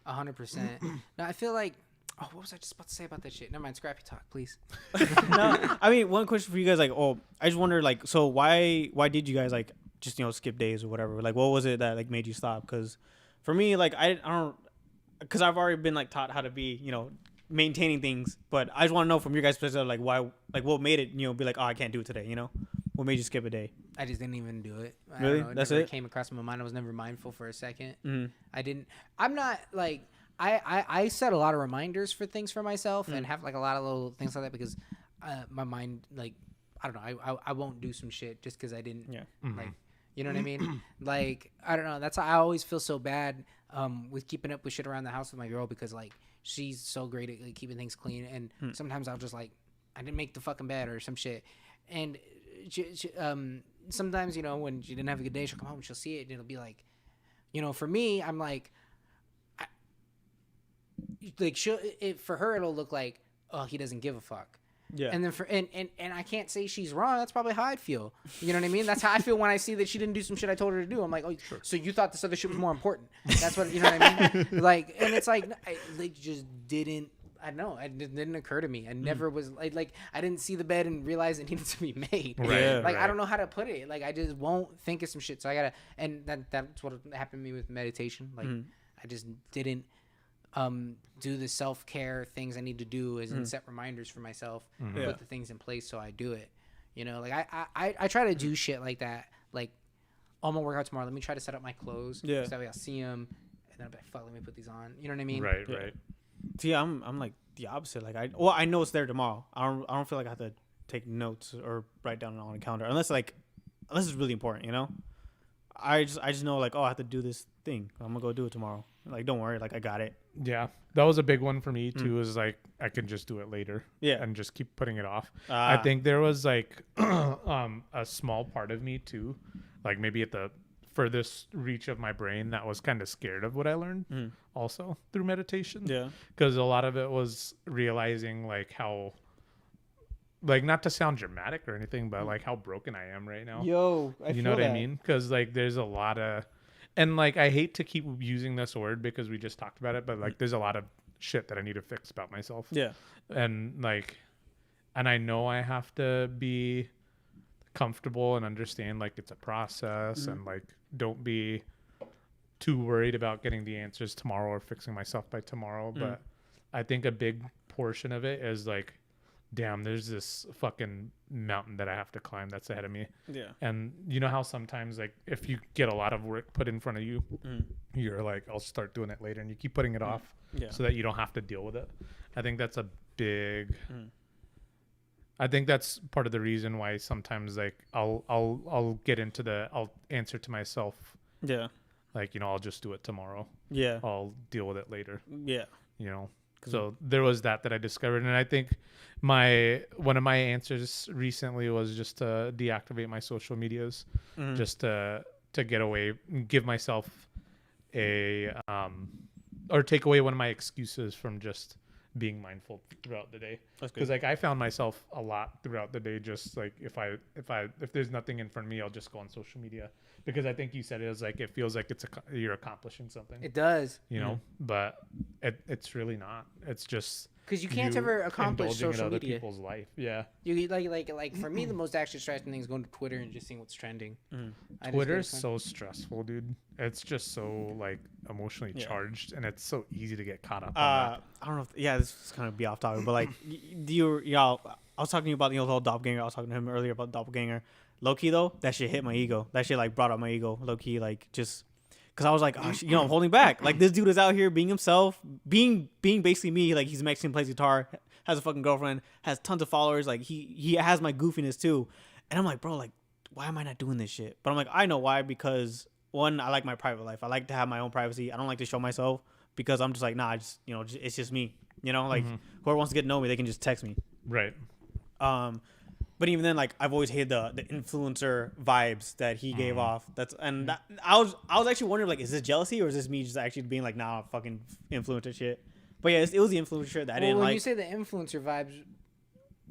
100%. No, I feel like. Oh, what was I just about to say about that shit? Never mind. Scrappy talk, please. No, I mean, one question for you guys, like, I just wonder, like, so why did you guys like just, you know, skip days or whatever? Like, what was it that like made you stop? Because for me, like, I don't, because I've already been like taught how to be, you know, maintaining things, but I just want to know from your guys' perspective, like, why, like, what made it, you know, be like, oh, I can't do it today, you know? What made you skip a day? I just didn't even do it. Really? I don't know. That's never it? Came across my mind. I was never mindful for a second. Mm-hmm. I'm not like I set a lot of reminders for things for myself and have like a lot of little things like that because my mind, like, I don't know, I won't do some shit just because I didn't like, you know what I mean? Like, I don't know. That's how I always feel so bad with keeping up with shit around the house with my girl because like she's so great at like, keeping things clean and sometimes I'll just like I didn't make the fucking bed or some shit and sometimes, you know, when she didn't have a good day, she'll come home and she'll see it and it'll be like, you know, for me, I'm like, for her, it'll look like, oh, he doesn't give a fuck. Yeah. And then and I can't say she's wrong. That's probably how I'd feel. You know what I mean? That's how I feel when I see that she didn't do some shit I told her to do. I'm like, oh, sure. So you thought this other shit was more important. That's what, you know what I mean? Like, and it's like, they just didn't. I don't know. It didn't occur to me. I never was like I didn't see the bed and realize it needed to be made. Right. Like I don't know how to put it. Like I just won't think of some shit. So I gotta. And that's what happened to me with meditation. Like I just didn't do the self-care things I need to do and set reminders for myself, Yeah. put the things in place so I do it. You know, like I try to do shit like that. Like, I'm gonna work out tomorrow. Let me try to set up my clothes. Yeah. So that way I'll see them, and then I'll be like, fuck, let me put these on. You know what I mean? Right, Yeah. right. See, I'm like the opposite. Like I know it's there tomorrow. I don't feel like I have to take notes or write down on a calendar unless it's really important. You know. I just know like, oh, I have to do this thing. I'm gonna go do it tomorrow. Like, don't worry. Like, I got it. Yeah, that was a big one for me too. Is like I can just do it later. Yeah. and just keep putting it off. I think there was like a small part of me too, like maybe at the furthest reach of my brain that was kind of scared of what I learned also through meditation. Yeah. Because a lot of it was realizing like how, like, not to sound dramatic or anything, but like how broken I am right now. Yo, You know what I mean? Because like there's a lot of, and like I hate to keep using this word because we just talked about it, but like there's a lot of shit that I need to fix about myself. Yeah. And like, and I know I have to be comfortable and understand like it's a process and like don't be too worried about getting the answers tomorrow or fixing myself by tomorrow. But I think a big portion of it is like, damn, there's this fucking mountain that I have to climb that's ahead of me. Yeah. And you know how sometimes like if you get a lot of work put in front of you, you're like, I'll start doing it later, and you keep putting it off so that you don't have to deal with it. I think that's a big I think that's part of the reason why sometimes like I'll get into I'll answer to myself Yeah. like, you know, I'll just do it tomorrow. Yeah. I'll deal with it later, Yeah. you know. So there was that I discovered, and I think one of my answers recently was just to deactivate my social medias, just to get away, give myself a or take away one of my excuses from just being mindful throughout the day. Because like I found myself a lot throughout the day, just like if there's nothing in front of me, I'll just go on social media, because I think you said it was like it feels like you're accomplishing something. It does. You know, but it's really not. It's just because you can't ever accomplish indulging in social other media. people's life. Yeah, You like for me, the most actually stressing thing is going to Twitter and just seeing what's trending. Twitter is so stressful, dude. It's just so like emotionally charged, and it's so easy to get caught up on that. I don't know. This is kind of be off topic, but like, y'all, I was talking to you about the whole doppelganger. I was talking to him earlier about doppelganger. Low key though, that shit hit my ego. That shit like brought up my ego. Low key, like just because I was like, oh, I'm holding back. Like this dude is out here being himself, being basically me. Like he's Mexican, plays guitar, has a fucking girlfriend, has tons of followers. Like he has my goofiness too, and I'm like, bro, like why am I not doing this shit? But I'm like, I know why, because one, I like my private life. I like to have my own privacy. I don't like to show myself because I'm just like, nah, it's just me. You know, like whoever wants to get to know me, they can just text me. Right. But even then, like I've always hated the influencer vibes that he gave off. I was actually wondering, like, is this jealousy or is this me just actually being like, nah, fucking influencer shit? But yeah, it was the influencer shit that I didn't when like. you say the influencer vibes,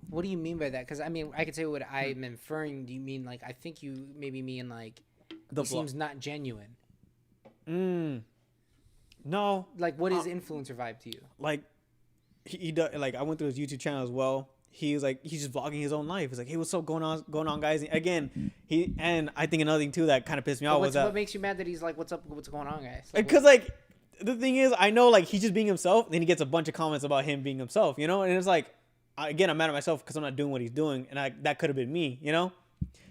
what do you mean by that? Because I mean, I could say what I'm inferring. Do you mean like I think you maybe mean like it seems not genuine? No. Like what is influencer vibe to you? Like he does. Like I went through his YouTube channel as well. He was like, he's just vlogging his own life. He's like, hey, what's up going on, guys? And again, and I think another thing too that kind of pissed me off was that. What makes you mad that he's like, what's up, what's going on, guys? Because like the thing is, I know like he's just being himself. And then he gets a bunch of comments about him being himself, you know. And it's like, again, I'm mad at myself because I'm not doing what he's doing, and that could have been me, you know.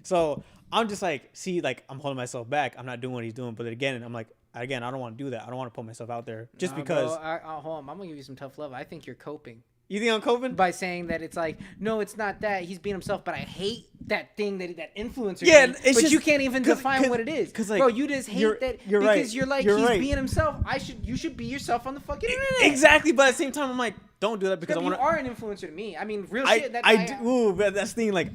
So I'm just like, see, like I'm holding myself back. I'm not doing what he's doing. But again, I'm like, I don't want to do that. I don't want to put myself out there just because. Bro, hold on, I'm gonna give you some tough love. I think you're coping. You think I'm coping? By saying that it's like, no, it's not that. He's being himself, but I hate that thing that influencer. Yeah, thing. it's but just, you can't even define what it is. Because like, bro, you just hate that you're because right. you're like you're he's right. being himself. You should be yourself on the fucking internet. Exactly, but at the same time, I'm like, don't do that because I want to. You are an influencer to me. I mean, real shit. But that's the thing. Like,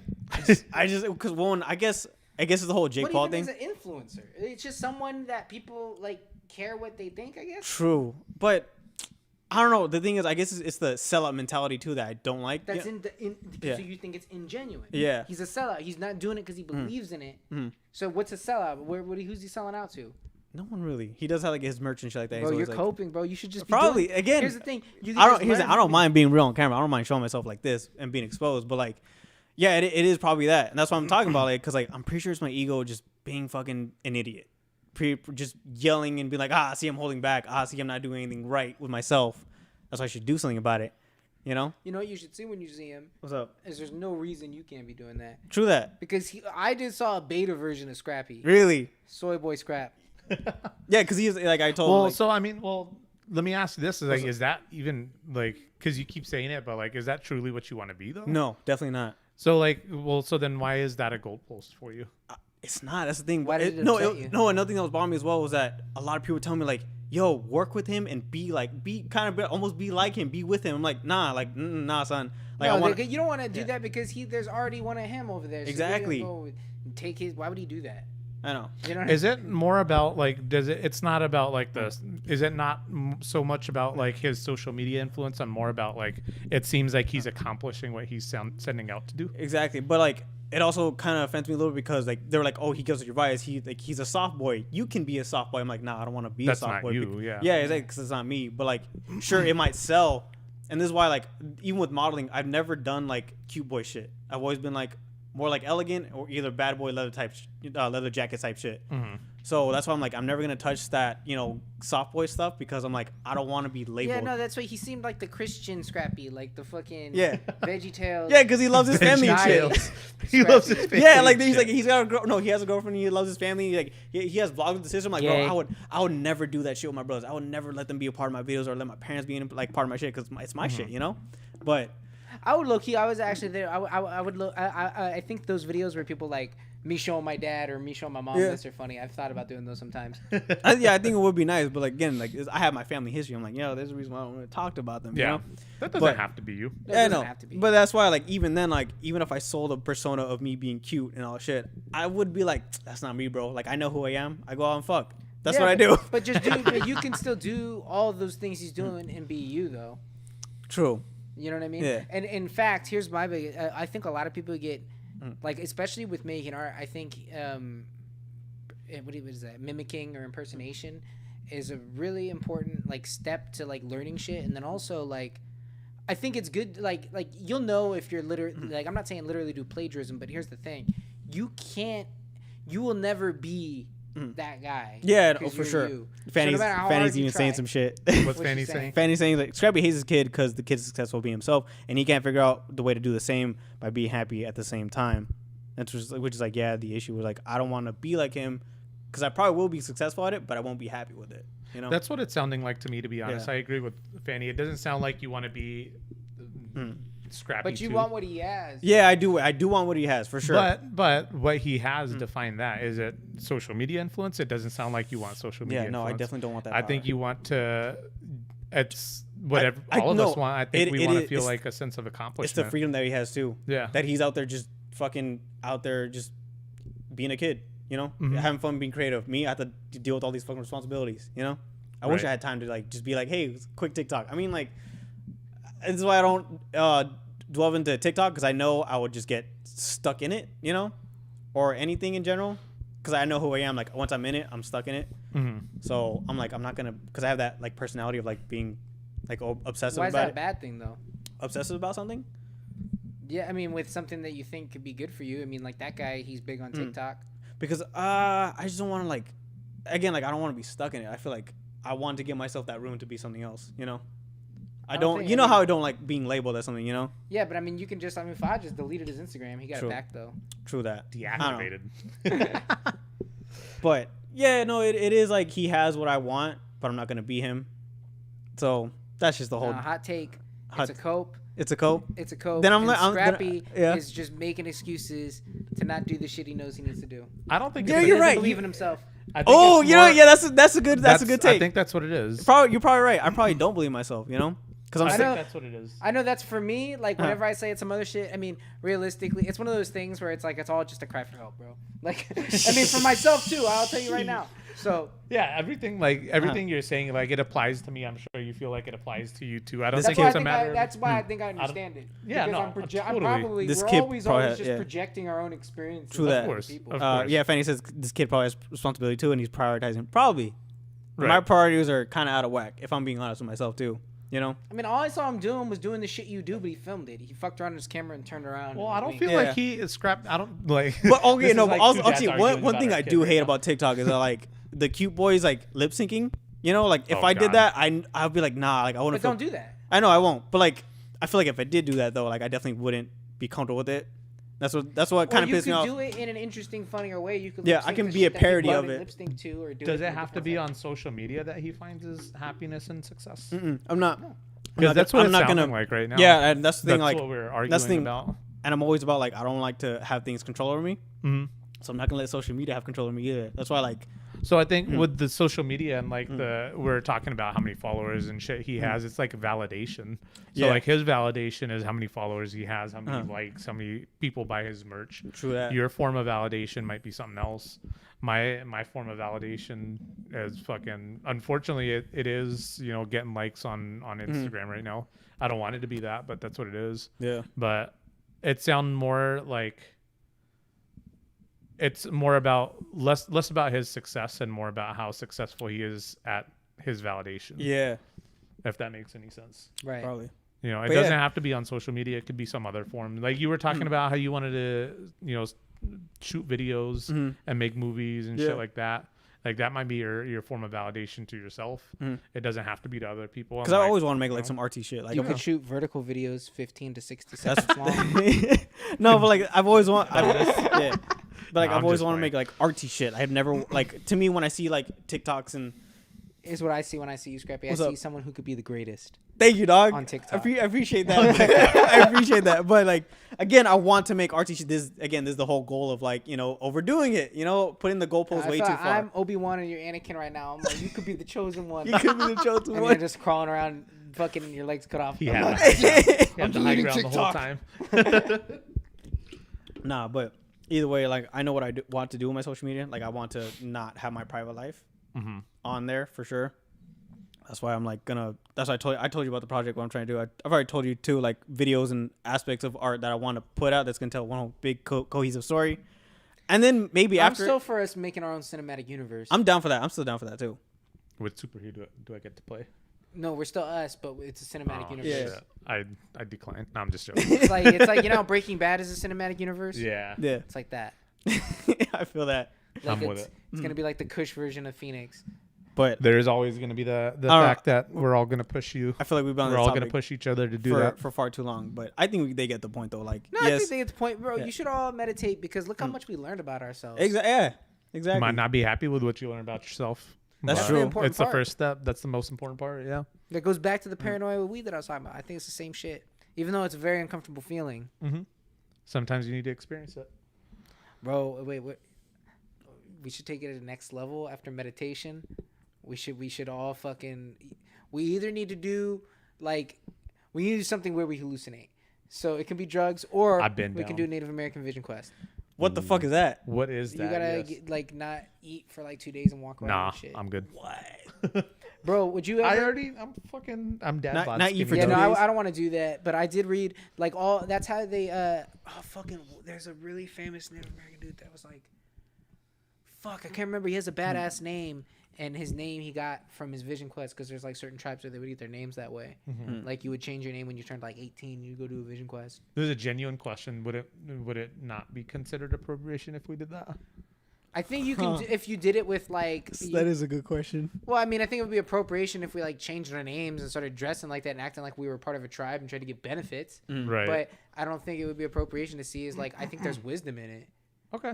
I just because one, I guess it's the whole Jake Paul thing. What even is an influencer? It's just someone that people like care what they think. I guess. True, but. I don't know. The thing is, I guess it's the sellout mentality too that I don't like. That's so you think it's ingenuine. Yeah. He's a sellout. He's not doing it because he believes in it. So what's a sellout? Who's he selling out to? No one really. He does have like his merch and shit like that. Bro, you're like, coping, bro. You should just probably be again. Here's the thing. I don't mind being real on camera. I don't mind showing myself like this and being exposed. But like, yeah, it is probably that, and that's what I'm talking about. Like, because like I'm pretty sure it's my ego just being fucking an idiot. just yelling and be like, see, I'm holding back. See, I'm not doing anything right with myself. That's why I should do something about it. You know? You know what you should see when you see him? What's up? Is there's no reason you can't be doing that. True that. Because I just saw a beta version of Scrappy. Really? Soy Boy Scrap. Yeah, because he's like, I told him. Well, Like, so I mean, let me ask you this: is that even like, because you keep saying it, but like, is that truly what you want to be though? no, definitely not. So like, so then why is that a goalpost for you? It's not. That's the thing. Why did it no, upset you? no. Another thing that was bothering me as well was that a lot of people tell me like, "Yo, work with him and be almost be like him, be with him." I'm like, nah, son. Like, No, I want. you don't want to do that because there's already one of him over there. So Exactly. you're gonna go and take his. Why would he do that? I know. You know. Is it more about like, it's not about like is it not so much about like his social media influence and more about like, it seems like he's accomplishing what he's sending out to do? Exactly, but like it also kind of offends me a little bit because like they're like, oh, he gives you advice. He's a soft boy. You can be a soft boy. I'm like, nah, I don't want to be That's a soft not boy. you, yeah. Yeah, exactly, because it's not me. But like, sure, it might sell, and this is why like even with modeling, I've never done like cute boy shit. I've always been like more like elegant or either bad boy leather jacket type shit. Mm-hmm. So that's why I'm like, I'm never gonna touch that, soft boy stuff because I'm like, I don't want to be labeled. Yeah, no, that's why he seemed like the Christian Scrappy, like the fucking Veggie Tales. Yeah, because he loves his family and shit. He loves his family. Yeah, like he's like he's got a girl. No, he has a girlfriend. He loves his family. Like he has vlogs with the sister. I'm like, Yeah. bro, I would never do that shit with my brothers. I would never let them be a part of my videos or let my parents be in like part of my shit because it's my shit, But I would look. I was actually there. I would look. I think those videos where people like me showing my dad or me showing my mom. Yeah. Those are funny. I've thought about doing those sometimes. I think it would be nice. But like, again, like I have my family history. I'm like, there's a reason why I don't want to talk about them. Yeah, You know? that doesn't But- have to be you. That Yeah, I doesn't know. have to be. But that's why, like, even then, like, even if I sold a persona of me being cute and all shit, I would be like, that's not me, bro. Like, I know who I am. I go out and fuck. That's what I do. But just but you can still do all those things he's doing and be you though. True. You know what I mean? Yeah. And in fact, here's my big. I think a lot of people get, like, especially with making art. I think, what is that? Mimicking or impersonation is a really important like step to like learning shit, and then also like, I think it's good. Like you'll know if you're literally like, I'm not saying literally do plagiarism, but here's the thing: you will never be that guy. Yeah, 'cause for you're sure. you. Fanny's, So no matter how Fanny's hard you even saying try- some shit. What's she Fanny saying? saying? Fanny's saying like Scrappy hates his kid because the kid's successful being himself, and he can't figure out the way to do the same by being happy at the same time. Which is like, yeah, the issue was like, I don't want to be like him because I probably will be successful at it, but I won't be happy with it. That's what it's sounding like to me, to be honest. Yeah. I agree with Fanny. It doesn't sound like you want to be Scrappy. But you too. want what he has. Yeah, I do. I do want what he has for sure. But what he has defined that is it social media influence. It doesn't sound like you want social media. Yeah, no, I influence. definitely don't want that. I think you want to. It's whatever all of no, us want. I think we it want to is- feel it's- like a sense of It's accomplishment. the freedom that he has too. Yeah. That he's out there just fucking out there just being a kid, Mhm. having fun, being creative. Me, I have to deal with all these fucking responsibilities, I wish Right. I had time to like just be like, hey, quick TikTok. I mean, like, this is why I don't delve into TikTok because I know I would just get stuck in it, or anything in general. Because I know who I am. Like once I'm in it, I'm stuck in it. Mhm. So I'm like, I'm not gonna, because I have that like personality of like being like obsessive Why is about that a it. bad thing though? Obsessive about something. Yeah, I mean, with something that you think could be good for you. I mean, like that guy, he's big on TikTok. Because I just don't want to like, again, like I don't want to be stuck in it. I feel like I want to give myself that room to be something else. I don't. think- You know how I don't like being labeled as something. Yeah, but I mean, you can just. I mean, Fobb just deleted his Instagram. He got True. it back though. True that. I don't know. Deactivated. But yeah, no, it is like he has what I want, but I'm not gonna be him. So that's just the whole. Hot take. Hot- It's a cope. It's a cope. It's a cope. Then I'm and like- then- Scrappy yeah. is just making excuses to not do the shit he knows he needs to do. I don't think. Yeah, it's- He you're doesn't right. Believe in himself. I think Oh, it's you know, more- yeah, that's a good take. I think that's what it is. You're probably right. I probably don't believe myself. Because I'm I sick. think know- that's what it is. I know that's for me. Like whenever I say it's some other shit, I mean, realistically, it's one of those things where it's like it's all just a cry for help, bro. Like, I mean, for myself too. I'll tell you right now. So Yeah, everything you're saying, like it applies to me. I'm sure you feel like it applies to you too. I don't This think that's why I it's a think matter. that's why I think I understand it. Yeah, Because no, I'm totally. probably This we're kid always probably just yeah. projecting our own experiences. True on that. other Of course. people. Of course. Yeah, Fanny says this kid probably has responsibility too, and he's prioritizing. Probably. Right. My priorities are kind of out of whack, if I'm being honest with myself too. I mean, all I saw him doing was doing the shit you do, but he filmed it. He fucked around his camera and turned around. Well, and I don't winked. feel Yeah. like he is scrapped. I don't like. But okay, this no. is But like also, two dads actually, arguing one about thing our I kid do right hate now. about TikTok is that like the cute boys like lip syncing. You know, like if Oh, I did God. that, I'd be like, nah, like I wouldn't. But don't do that. I know I won't, but like I feel like if I did do that though, like I definitely wouldn't be comfortable with it. That's what kind of pissed me off. You could do it in an interesting, funnier way. You could Yeah, lip I sync can the be shit a that parody people of it. lip sync to, or do Does it it in a have to different be form. on social media that he finds his happiness and success? I'm not. Because that's what I'm it's not sounding gonna like right now. Yeah, and that's the thing. That's Like what we're arguing that's the thing, about. and I'm always about like I don't like to have things control over me. Mhm. So I'm not gonna let social media have control over me either. That's why like So I think with the social media and like we're talking about how many followers and shit he has, it's like validation. So Yeah. like his validation is how many followers he has, how many likes, how many people buy his merch. True that. Your form of validation might be something else. My form of validation is fucking. Unfortunately, it is getting likes on Instagram right now. I don't want it to be that, but that's what it is. yeah. But it sounds more like. It's more about less about his success and more about how successful he is at his validation. Yeah. If that makes any sense. Right. Probably. It But doesn't yeah. have to be on social media. It could be some other form. Like you were talking about how you wanted to, shoot videos and make movies and Yeah. shit like that. Like that might be your form of validation to yourself. It doesn't have to be to other people. Because I always want to make like some artsy shit. Like You could shoot vertical videos 15 to 60 seconds long. no, but like I've always yeah. But like No, I've I'm always just wanted to playing. make like artsy shit. I've never like to me when I see like TikToks and Is what I see when I see you, Scrappy. What's I see up? someone who could be the greatest. thank you, dog. On TikTok. I appreciate that. I appreciate that. But like again, I want to make artsy shit. This is the whole goal of like overdoing it. Putting the goalposts I way feel too like far. I'm Obi-Wan and you're Anakin right now. I'm like, you could be the chosen one. You could be the chosen and you're one. just crawling around, fucking your legs cut off. He I'm had like, I'm the high ground the whole time. Nah, but either way, like I know what I want to do with my social media. Like I want to not have my private life on there for sure. That's why I'm like gonna. That's why I told you about the project. What I'm trying to do. I've already told you too, like videos and aspects of art that I want to put out. That's gonna tell one whole big cohesive story. And then maybe I'm after, still for us making our own cinematic universe. I'm down for that. I'm still down for that too. With superhero, do I get to play? No, we're still us, but it's a cinematic universe. shit. I decline. No, I'm just joking. It's like how Breaking Bad is a cinematic universe. Yeah. Yeah, It's like that. I feel that. Like I'm with it's, it. It's gonna be like the Kush version of Phoenix. But There is always going to be the know. fact that we're all going to push you. I feel like we've been on We're this all going to topic push each other to do for, that. for far too long. But I think they get the point though. Like No, I yes, think they get the point, bro. Yeah. You should all meditate because look how much we learned about ourselves. Yeah, You exactly. might not be happy with what you learn about yourself. That's but true. Important It's the part. first step. That's the most important part. Yeah. That goes back to the paranoia with weed that I was talking about. I think it's the same shit. Even though it's a very uncomfortable feeling. Sometimes you need to experience it. Bro, wait. We should take it to the next level after meditation. We should all fucking. We either need to do we need to do something where we hallucinate. So it can be drugs, or I've been we can down. do Native American Vision Quest. What the fuck is that? What is You that? gotta Yes. not eat for 2 days and walk around Nah, and shit. I'm good. Bro, would you ever? I'm dad Not- bod not eat for skinny Yeah, two no, now. days. I don't want to do that. But I did read all. That's how they. There's a really famous Native American dude that was like. Fuck, I can't remember. He has a badass name, and his name he got from his Vision Quest because there's certain tribes where they would get their names that way. Like you would change your name when you turned 18. You go do a Vision Quest. There's a genuine question. Would it not be considered appropriation if we did that? I think you can if you did it with That is a good question. Well, I mean, I think it would be appropriation if we changed our names and started dressing like that and acting like we were part of a tribe and tried to get benefits. Right. But I don't think it would be appropriation to see is I think there's wisdom in it. Okay.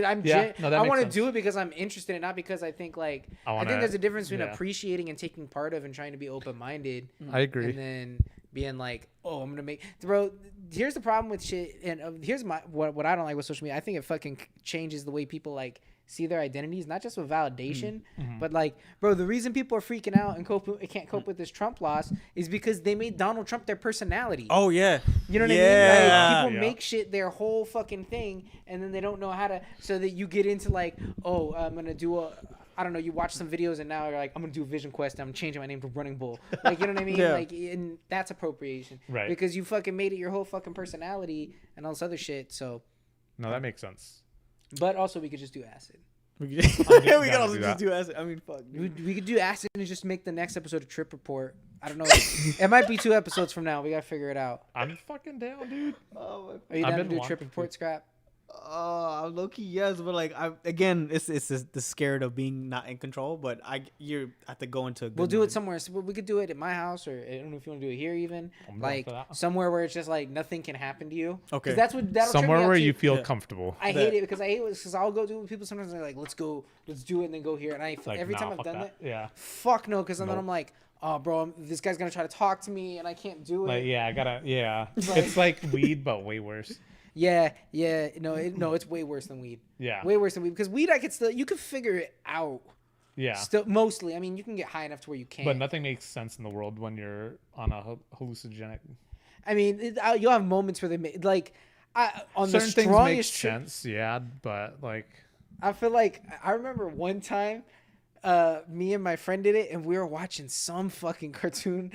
I'm Yeah, no, that I makes want to sense. do it because I'm interested in it, not because I think I wanna- think there's a difference between yeah. appreciating and taking part of and trying to be open minded. I agree. And then being oh, I'm gonna make bro. Here's the problem with shit, and here's what I don't like with social media. I think it fucking changes the way people see their identities, not just with validation, but bro, the reason people are freaking out and can't cope with this Trump loss is because they made Donald Trump their personality. Oh yeah. You know what I Yeah. mean? People Yeah. make shit their whole fucking thing, and then they don't know how to. So that you get into oh, I'm gonna do I don't know. You watch some videos, and now you're I'm gonna do a Vision Quest. I'm changing my name to Running Bull. You know what I mean? Yeah. And that's appropriation, Right. Because you fucking made it your whole fucking personality and all this other shit. So, No, that makes sense. but also we could just do acid. We down can to also do just that. do acid. I mean, fuck. We could do acid and just make the next episode a trip report. I don't know. It might be 2 episodes from now. We gotta figure it out. I'm fucking down, dude. Are you I've down to been do wanting trip to. report, Scrap? Low key, yes, but like it's the scared of being not in control. But you have to go into. We'll do it somewhere. So we could do it at my house, or I don't know if you want to do it here, even like somewhere where it's just like nothing can happen to you. Okay, that's what that'll somewhere where you too. feel comfortable. I hate it because I'll go do it with people sometimes. They're like, let's do it, and then go here. And every time I've done that, fuck no, because then I'm like, oh, bro, this guy's gonna try to talk to me, and I can't do it. Like, I gotta, it's like weed, but way worse. Yeah, no, it's way worse than weed. Yeah, way worse than weed because weed, you can figure it out. Yeah, still mostly. I mean, you can get high enough to where you can. But nothing makes sense in the world when you're on a hallucinogenic. I mean, you'll have moments where they make on certain the things make strongest sense, but like I feel like I remember one time. Me and my friend did it, and we were watching some fucking cartoon,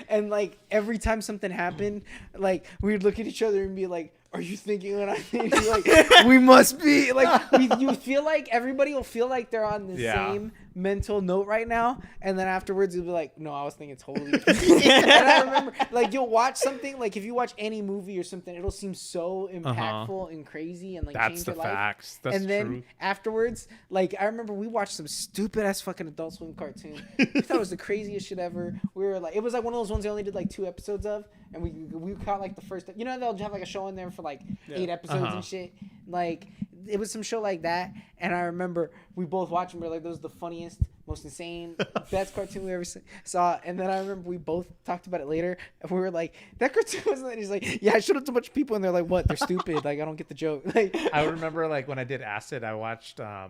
and like every time something happened, like we would look at each other and be like, "Are you thinking what I'm thinking?" Like we must be like you feel like everybody will feel like they're on the same mental note right now, and then afterwards you'll be like, "No, I was thinking totally." And I remember, like you'll watch something, like if you watch any movie or something, it'll seem so impactful and crazy and like that's change the your life. facts. That's and then true. afterwards, like I remember we watched some stupid ass fucking Adult Swim cartoon. We thought it was the craziest shit ever. We were like, it was like one of those ones they only did like 2 episodes of, and we caught like the first. You know, they'll have like a show in there for like 8 episodes and shit. Like it was some show like that, and I remember we both watched and we were like, "That was the funniest, most insane, best cartoon we ever saw." And then I remember we both talked about it later, and we were like, "That cartoon wasn't." And he's like, "Yeah, I showed it to a bunch of people, and they're like, what? They're stupid. Like I don't get the joke." Like I remember like when I did acid, I watched a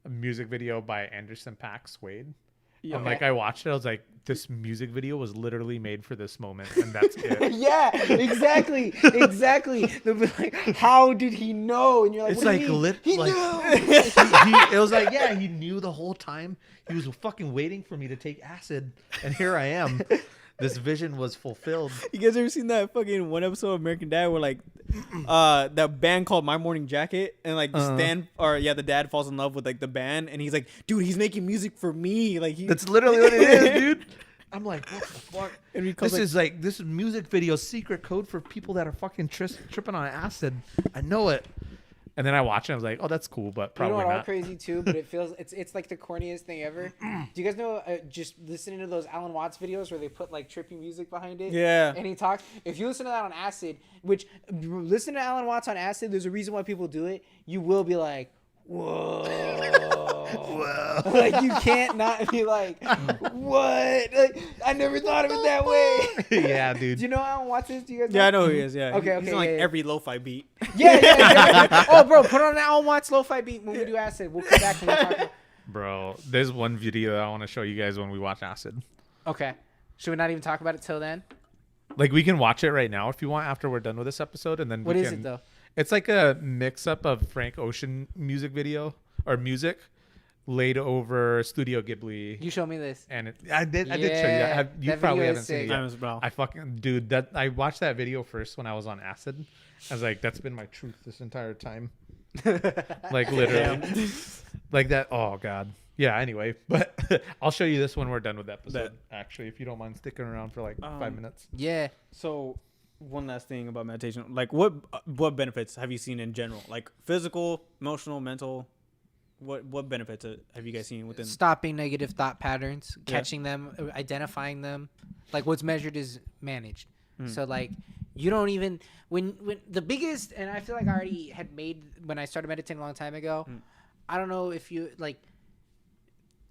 music video by Anderson .Paak Suede. Yeah. And like I watched it, I was like, this music video was literally made for this moment, and that's it. Yeah, exactly. They'll be like, "How did he know?" And you're like, It's "What like do you mean? He knew." it was like, yeah, he knew the whole time. He was fucking waiting for me to take acid, and here I am. This vision was fulfilled. You guys ever seen that fucking one episode of American Dad where like that band called My Morning Jacket, and like the dad falls in love with like the band, and he's like, dude, he's making music for me. Like that's literally what it is, dude. I'm like, what the fuck? And This is music video secret code for people that are fucking tripping on acid. I know it. And then I watched it. I was like, oh, that's cool, but probably you know what not. are crazy too, but it feels it's like the corniest thing ever. Do you guys know just listening to those Alan Watts videos where they put like trippy music behind it? Yeah. And he talks. If you listen to that on acid, which listen to Alan Watts on acid, there's a reason why people do it. You will be like, whoa. Like you can't not be like, what? Like, I never thought of it that way. Yeah, dude. Do you know how Alan Watts is? Do you guys know? Yeah, I know who he is. Yeah. Okay, He's on like yeah. every lo-fi beat. Yeah. Oh, bro, put on an Alan Watts lo-fi beat when we do acid. We'll come back and we'll talk about. Bro, there's one video that I want to show you guys when we watch acid. Okay. Should we not even talk about it till then? Like we can watch it right now if you want after we're done with this episode, and then What is it though? It's like a mix-up of Frank Ocean music video or music laid over Studio Ghibli. You show me this. And I did show you that. You that probably video haven't is seen it sick. yet. I fucking dude, I watched that video first when I was on acid. I was like, that's been my truth this entire time. Like literally. Like that. Oh god. Yeah, anyway, but I'll show you this when we're done with the episode. Actually, if you don't mind sticking around for like 5 minutes. Yeah. So one last thing about meditation, like what benefits have you seen in general, like physical, emotional, mental? What benefits have you guys seen within Stopping negative thought patterns, catching them, identifying them? Like what's measured is managed. So like you don't even when the biggest, and I feel like I already had made when I started meditating a long time ago. I don't know if you like,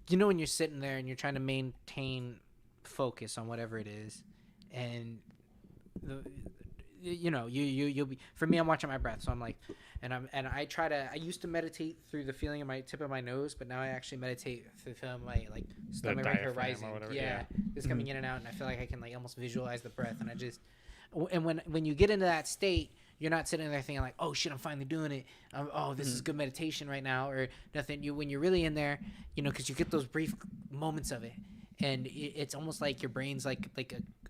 you know, when you're sitting there and you're trying to maintain focus on whatever it is, and you'll be, for me, I'm watching my breath, so I'm like, and I used to meditate through the feeling of my tip of my nose, but now I actually meditate through the feeling of my like stomach right here rising, it's coming in and out, and I feel like I can like almost visualize the breath, and I just, and when you get into that state, you're not sitting there thinking like, oh shit, I'm finally doing it. Oh, this is good meditation right now, or nothing. When you're really in there, you know, because you get those brief moments of it, and it's almost like your brain's like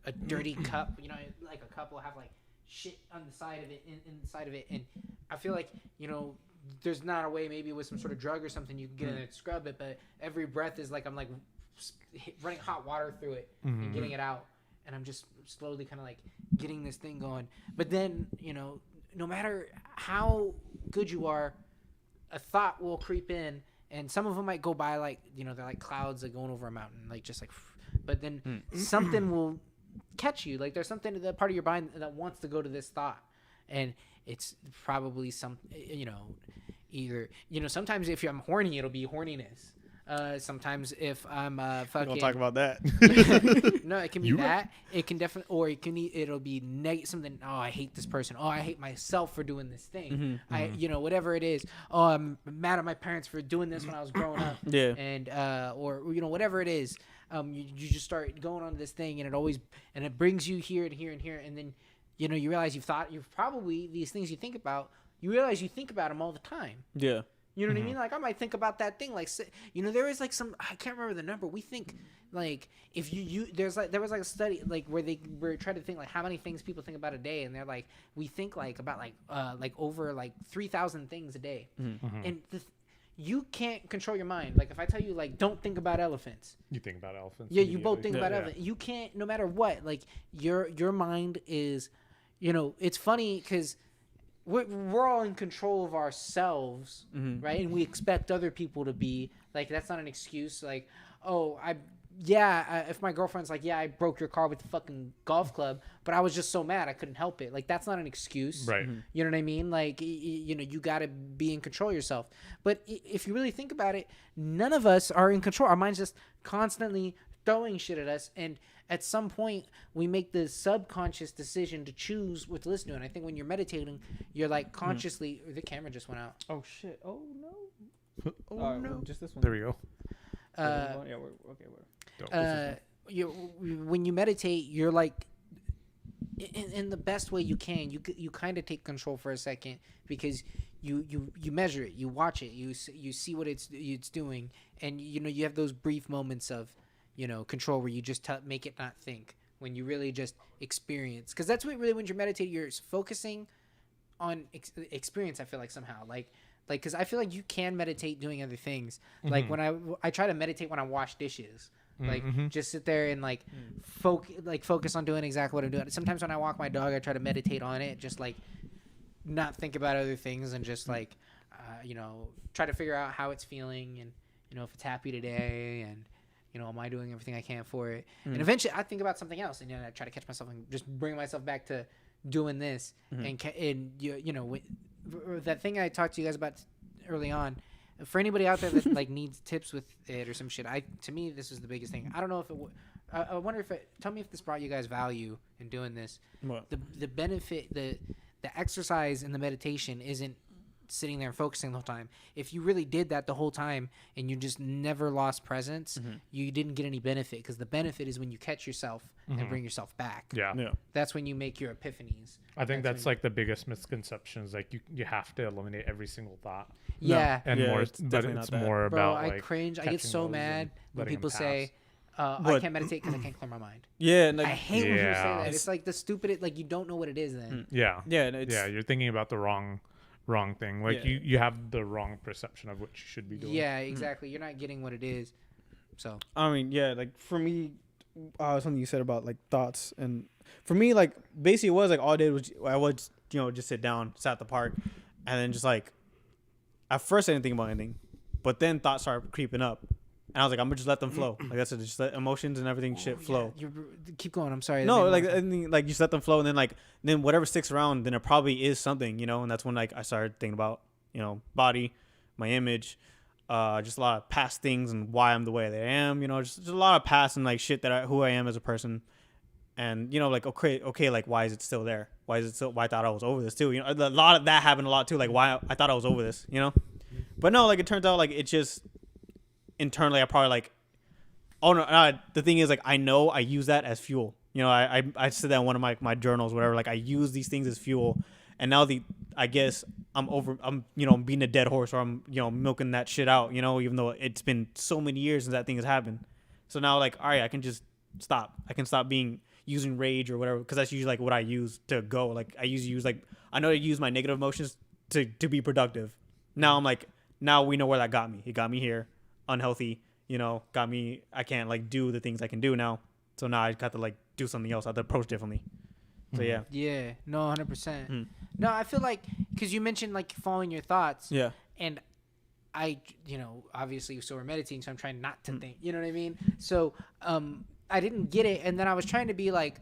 a dirty cup. You know, like a cup will have like shit on the side of it, inside of it, and I feel like, you know, there's not a way, maybe with some sort of drug or something, you can get in there and scrub it, but every breath is like I'm like running hot water through it and getting it out. And I'm just slowly kind of like getting this thing going. But then, you know, no matter how good you are, a thought will creep in, and some of them might go by like, they're like clouds like going over a mountain, like just like, but then something will catch you. Like there's something in that part of your mind that wants to go to this thought, and it's probably some, either, sometimes if I'm horny, it'll be horniness. Sometimes if I'm fucking, We'll talk about that. no, it can be that. It can definitely, or it'll be something. Oh, I hate this person. Oh, I hate myself for doing this thing. Whatever it is. Oh, I'm mad at my parents for doing this when I was growing up. Yeah. And or whatever it is. You just start going on this thing, and it brings you here and here and here, and then you realize you've probably these things you think about. You realize you think about them all the time. Yeah. You know what I mean? Like I might think about that thing. Like there is like some, I can't remember the number. We think like if there was like a study like where they were trying to think like how many things people think about a day, and they're like we think like about like over like 3,000 things a day, and you can't control your mind. Like if I tell you like don't think about elephants, you think about elephants. Yeah, you both think about elephants. You can't, no matter what. Like your mind is, it's funny because we're all in control of ourselves, right? And we expect other people to be like, that's not an excuse. Like, oh, if my girlfriend's like, yeah, I broke your car with the fucking golf club, but I was just so mad I couldn't help it. Like, that's not an excuse, right? You know what I mean? Like, you got to be in control of yourself. But if you really think about it, none of us are in control. Our mind's just constantly throwing shit at us, and at some point we make the subconscious decision to choose what to listen to. And I think when you're meditating, you're like consciously the camera just went out. Oh shit. Oh no. No. Just this one. There we go. Yeah, we're okay. When you meditate, you're like in the best way you can. You kind of take control for a second, because you measure it, you watch it, you see what it's doing, and you have those brief moments of control where you just make it not think, when you really just experience. Because that's what really, when you're meditating, you're focusing on experience. I feel like somehow because I feel like you can meditate doing other things. Like when I try to meditate when I wash dishes, just sit there and focus on doing exactly what I'm doing. Sometimes when I walk my dog, I try to meditate on it, just like not think about other things, and just try to figure out how it's feeling, and if it's happy today, and am I doing everything I can for it? And eventually I think about something else, and I try to catch myself and just bring myself back to doing this. And that thing I talked to you guys about early on, for anybody out there that needs tips with it or some shit, to me this is the biggest thing. I don't know if I wonder if tell me if this brought you guys value in doing this. What? The benefit, the exercise and the meditation isn't sitting there and focusing the whole time. If you really did that the whole time and you just never lost presence, you didn't get any benefit, because the benefit is when you catch yourself and bring yourself back. Yeah. That's when you make your epiphanies. I think that's like the biggest misconception, is like you have to eliminate every single thought. Yeah. And it's more Bro, about I cringe. I get so mad when people say I can't meditate because I can't clear my mind. Yeah, and I hate when people say that. It's It's like the stupid, you don't know what it is then. Yeah. and You're thinking about the wrong thing. Like you have the wrong perception of what you should be doing. Yeah, exactly. You're not getting what it is. So I mean, like for me, something you said about thoughts, and for me, basically it was all I did was I would just sit down, sat at the park, and then just at first I didn't think about anything, but then thoughts started creeping up, and I was like, I'm gonna just let them flow. That's it, just let emotions and everything flow. Keep going. I'm sorry. No, just let them flow, and then whatever sticks around, then it probably is something, and that's when I started thinking about body, my image, just a lot of past things and why I'm the way that I am, just a lot of past and shit that who I am as a person, and okay, why is it still there? Why I thought I was over this too? A lot of that happened a lot too. Why I thought I was over this, but no, it turns out it just internally I probably oh no, the thing is I know I use that as fuel. I said that in one of my journals, whatever. I use these things as fuel, and now I guess I'm beating a dead horse, or I'm milking that shit out. Even though it's been so many years since that thing has happened. So now all right, I can just stop. I can stop using rage or whatever, because that's usually what I use to go. I usually use I know to use my negative emotions to be productive. Now I'm now we know where that got me. It got me here, unhealthy. Got me. I can't do the things I can do now. So now I got to do something else. I have to approach differently. So yeah. Yeah. No, 100%. Mm. No, I feel like because you mentioned like following your thoughts. Yeah. And I, obviously, so we're meditating, so I'm trying not to think. You know what I mean? So I didn't get it, and then I was trying to be like,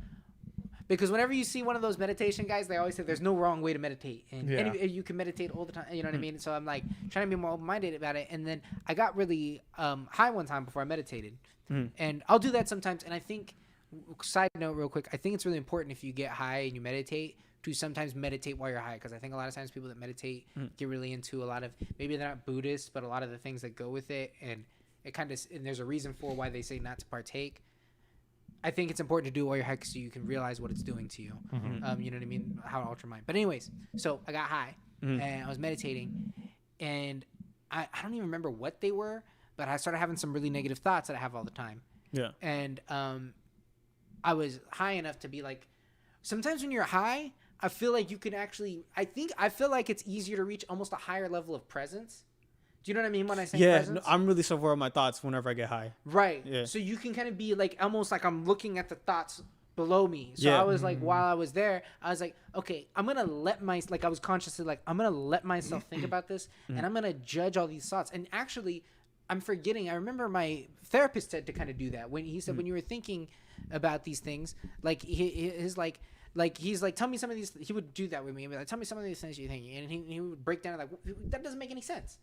because whenever you see one of those meditation guys, they always say there's no wrong way to meditate, and you can meditate all the time. You know what I mean? So I'm like trying to be more open-minded about it, and then I got really high one time before I meditated, and I'll do that sometimes. And I think, side note, real quick, I think it's really important if you get high and you meditate to sometimes meditate while you're high, because I think a lot of times people that meditate get really into a lot of, maybe they're not Buddhist, but a lot of the things that go with it, and it kind of, and there's a reason for why they say not to partake. I think it's important to do it while you're high so you can realize what it's doing to you. You know what I mean? How to alter mind. But anyways, so I got high and I was meditating, and I don't even remember what they were, but I started having some really negative thoughts that I have all the time. Yeah. And I was high enough to be like, sometimes when you're high, I feel like you can actually, I feel like it's easier to reach almost a higher level of presence. Do you know what I mean when I say presence? Yeah, I'm really self-aware of my thoughts whenever I get high. Right. Yeah. So you can kind of be like, almost like I'm looking at the thoughts below me. So I was like, while I was there, I was like, okay, I'm going to let I was consciously like, I'm going to let myself think about this, and I'm going to judge all these thoughts. And actually, I'm forgetting, I remember my therapist said to kind of do that. When he said, when you were thinking about these things, like he's like, tell me some of these, he would do that with me. He'd be like, tell me some of these things you're thinking. And he would break down like, that doesn't make any sense.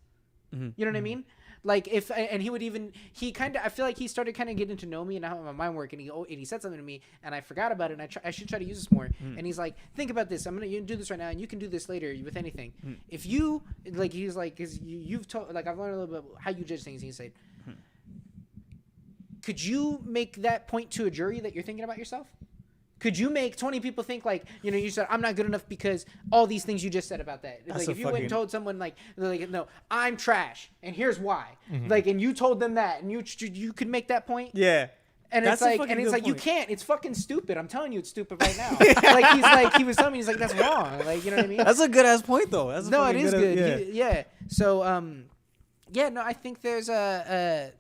You know what I mean? Like and he would even, I feel like he started kind of getting to know me and how my mind worked, and he said something to me and I forgot about it, and I should try to use this more. And he's like, think about this. You do this right now and you can do this later with anything. If you, like, he's like, cause you've told, like, I've learned a little bit about how you judge things. And he said, could you make that point to a jury that you're thinking about yourself? Could you make 20 people think like, you said, I'm not good enough because all these things you just said about that. Like if you went and told someone like, no, I'm trash and here's why. Like, and you told them that and you could make that point. Yeah. And That's it's like, you can't, it's fucking stupid. I'm telling you it's stupid right now. He was telling me, he's like, that's wrong. Like, you know what I mean? That's a good ass point though. It is good. Yeah. So, I think there's I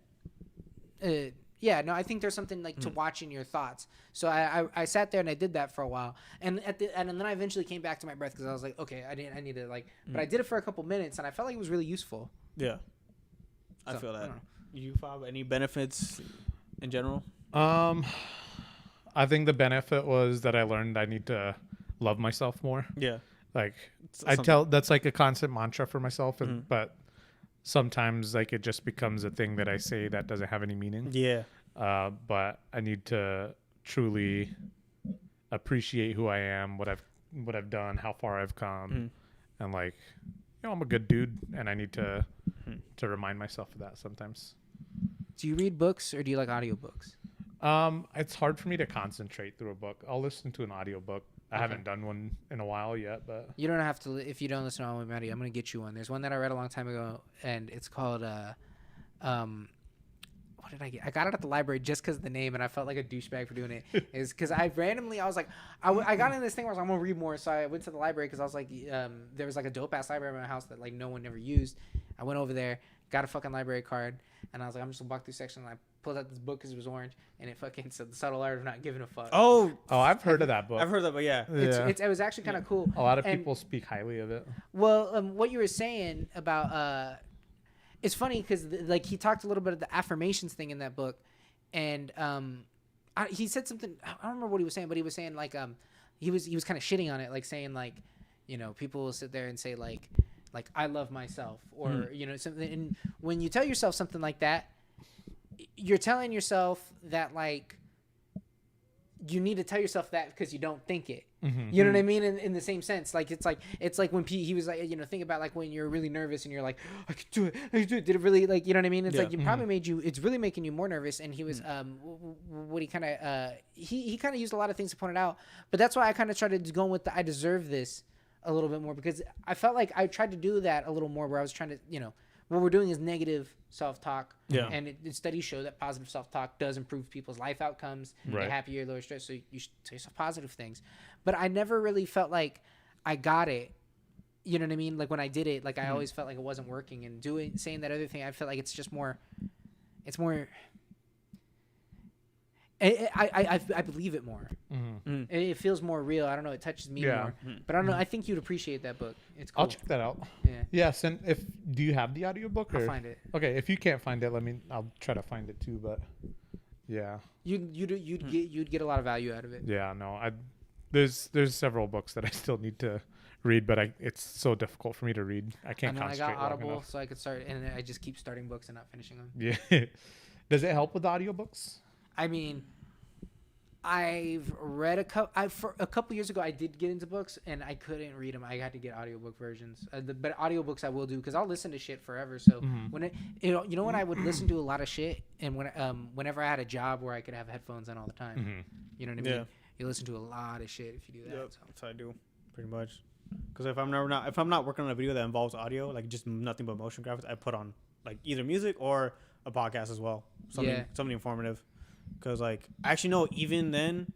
think there's something like to watching your thoughts. So I sat there and I did that for a while, and then I eventually came back to my breath because I was like, okay, I need to like, but I did it for a couple minutes and I felt like it was really useful. Yeah, I feel that. You Fobb, any benefits in general? I think the benefit was that I learned I need to love myself more. Yeah, like that's like a constant mantra for myself, but sometimes like it just becomes a thing that I say that doesn't have any meaning. Yeah. But I need to truly appreciate who I am, what I've done, how far I've come, and like, I'm a good dude, and I need to remind myself of that sometimes. Do you read books or do you like audiobooks? It's hard for me to concentrate through a book. I'll listen to an audiobook. I haven't done one in a while yet, but you don't have to. If you don't listen to All Maddie, I'm gonna get you one. There's one that I read a long time ago, and it's called what did I get? I got it at the library just because of the name, and I felt like a douchebag for doing it. Is because I was like, I got in this thing where I was like, I'm gonna read more, so I went to the library because I was like, there was like a dope ass library in my house that like no one ever used. I went over there, got a fucking library card, and I was like, I'm just gonna walk through section. And I pulled out this book because it was orange, and it fucking said The Subtle Art of Not Giving a Fuck. Oh, I've heard of that book. I've heard of it, but yeah. It was actually kind of cool. A lot of people speak highly of it. Well, what you were saying about it's funny because like he talked a little bit of the affirmations thing in that book, and he said something. I don't remember what he was saying, but he was saying like he was kind of shitting on it, like saying like, people will sit there and say like I love myself, or something. And when you tell yourself something like that, you're telling yourself that like you need to tell yourself that because you don't think it. You know what I mean? In the same sense, like it's like when he was like, think about like when you're really nervous and you're like, I could do it. Did it really, like, you know what I mean? It's like you probably it's really making you more nervous. And he was what he kind of he kind of used a lot of things to point it out. But that's why I kind of tried to go with the I deserve this a little bit more, because I felt like I tried to do that a little more, where I was trying to, what we're doing is negative self-talk. Yeah. And studies show that positive self-talk does improve people's life outcomes. Right. They're happier, lower stress. So you should tell yourself positive things. But I never really felt like I got it. You know what I mean? Like when I did it, like I always felt like it wasn't working. And saying that other thing, I feel like it's just more, I believe it more. Mm-hmm. It feels more real. I don't know. It touches me more. But I don't know. I think you'd appreciate that book. It's cool. I'll check that out. Yeah. Yes, and do you have the audiobook? I'll find it. Okay, if you can't find it, I'll try to find it too. But yeah, You'd get a lot of value out of it. yeah, no, there's several books that I still need to read, but it's so difficult for me to read. I can't And then I concentrate got long Audible, enough. so I could start, and I just keep starting books and not finishing them. Yeah. Does it help with audiobooks? I mean, I've read for a couple years ago, I did get into books, and I couldn't read them. I had to get audiobook versions. But audiobooks I will do because I'll listen to shit forever. So when you know when I would listen to a lot of shit, and whenever I had a job where I could have headphones on all the time, you know what I mean? Yeah. You listen to a lot of shit if you do that. Yep, So. that's what I do, pretty much. Because if I'm not working on a video that involves audio, like just nothing but motion graphics, I put on like either music or a podcast as well, something informative. Because like actually no, even then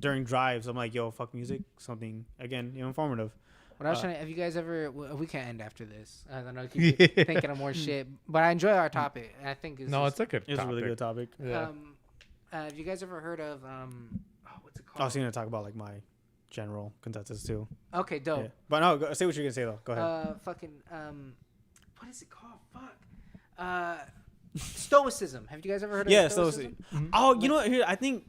during drives, I'm like, yo, fuck music, something again, informative. What I was trying to, have you guys ever? We can't end after this. I don't know. Keep thinking of more shit, but I enjoy our topic. I think it's a good. It's a really good topic. Yeah. Have you guys ever heard of what's it called? I was gonna talk about like my general consensus too. Okay, dope. Yeah. But no, say what you're gonna say though. Go ahead. What is it called? Fuck. Stoicism. Have you guys ever heard of Stoicism? Oh, you know what? Here, I think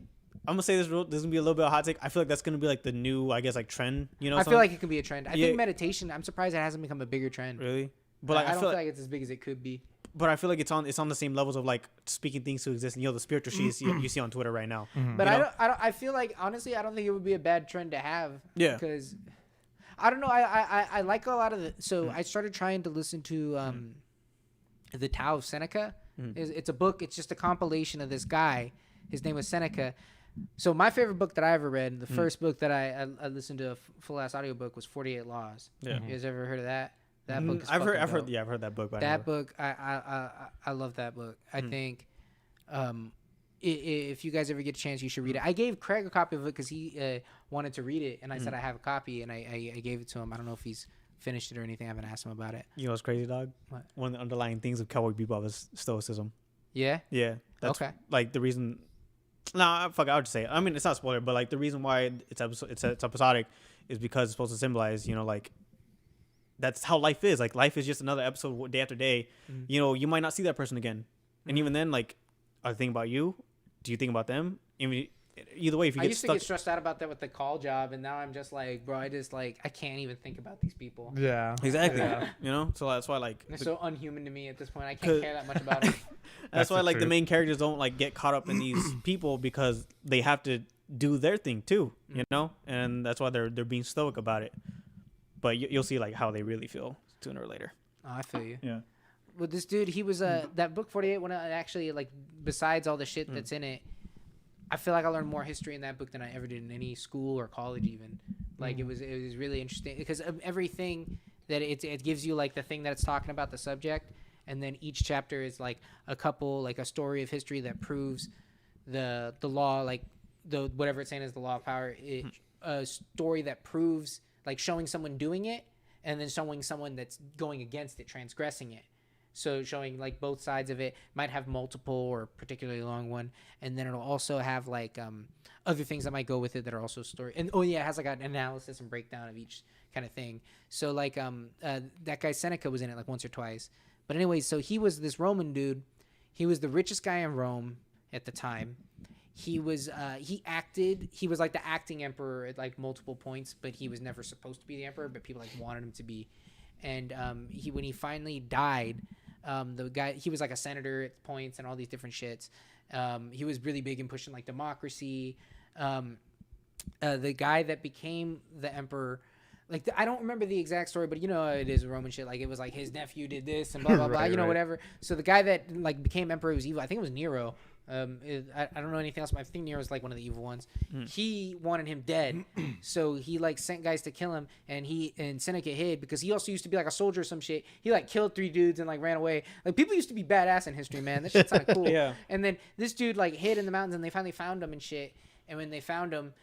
I'm gonna say this. This is gonna be a little bit of a hot take. I feel like that's gonna be like the new, I guess, like trend. I feel like it could be a trend. I think meditation. I'm surprised it hasn't become a bigger trend. Really? But like, I don't feel like it's as big as it could be. But I feel like it's on the same levels of like speaking things to exist. And, the spiritual shit you see on Twitter right now. But I feel like honestly, I don't think it would be a bad trend to have. Yeah. Because I don't know. I like a lot of the. So I started trying to listen to the Tao of Seneca. It's a book. It's just a compilation of this guy. His name was Seneca. So my favorite book that I ever read, the first book that I listened to a full ass audiobook was 48 Laws. Yeah. You guys ever heard of that? That book is I've heard that book. That book, I love that book. I think if you guys ever get a chance, you should read it. I gave Craig a copy of it because he wanted to read it, and I said I have a copy, and I gave it to him. I don't know if he's finished it or anything. I haven't asked him about it. You know what's crazy, dog? What? One of the underlying things of Cowboy Bebop is stoicism. Yeah? Yeah. That's okay. Like the reason. Nah, fuck. I would just say it. I mean, it's not a spoiler, but like the reason why it's episodic is because it's supposed to symbolize, like. That's how life is. Like life is just another episode day after day. You might not see that person again, and even then, like, are they thinking about you? Do you think about them? Either way, if you I get used to get stressed out about that with the call job, and now I'm just like, bro, I can't even think about these people. Yeah, exactly. Yeah. So that's why like they're so unhuman to me at this point. I can't care that much about them. That's why like the main characters don't like get caught up in these people because they have to do their thing too, and that's why they're being stoic about it. But you'll see like how they really feel sooner or later. Oh, I feel you. Yeah. Well, this dude, he was that book 48. When I actually like, besides all the shit that's in it, I feel like I learned more history in that book than I ever did in any school or college even. Like it was really interesting because of everything that it gives you, like the thing that it's talking about, the subject, and then each chapter is like a story of history that proves the law, like the whatever it's saying is the law of power. A story that proves, like, showing someone doing it and then showing someone that's going against it, transgressing it. So showing like both sides of it. Might have multiple or particularly long one, and then it'll also have like other things that might go with it that are also story. And it has like an analysis and breakdown of each kind of thing. So like that guy Seneca was in it like once or twice. But anyways, so he was this Roman dude. He was the richest guy in Rome at the time. He was he was like the acting emperor at like multiple points, but he was never supposed to be the emperor, but people like wanted him to be. And when he finally died, the guy, he was like a senator at points and all these different shits. He was really big in pushing like democracy. The guy that became the emperor, like I don't remember the exact story, but it is Roman shit. Like it was like his nephew did this and blah blah blah. Whatever. So the guy that like became emperor was evil. I think it was Nero. I don't know anything else, but I think Nero's like one of the evil ones. He wanted him dead, so he like sent guys to kill him, and Seneca hid because he also used to be like a soldier or some shit. He like killed 3 dudes and like ran away. Like people used to be badass in history, man. That shit's kind of cool. Yeah. And then this dude like hid in the mountains, and they finally found him and shit. And when they found him,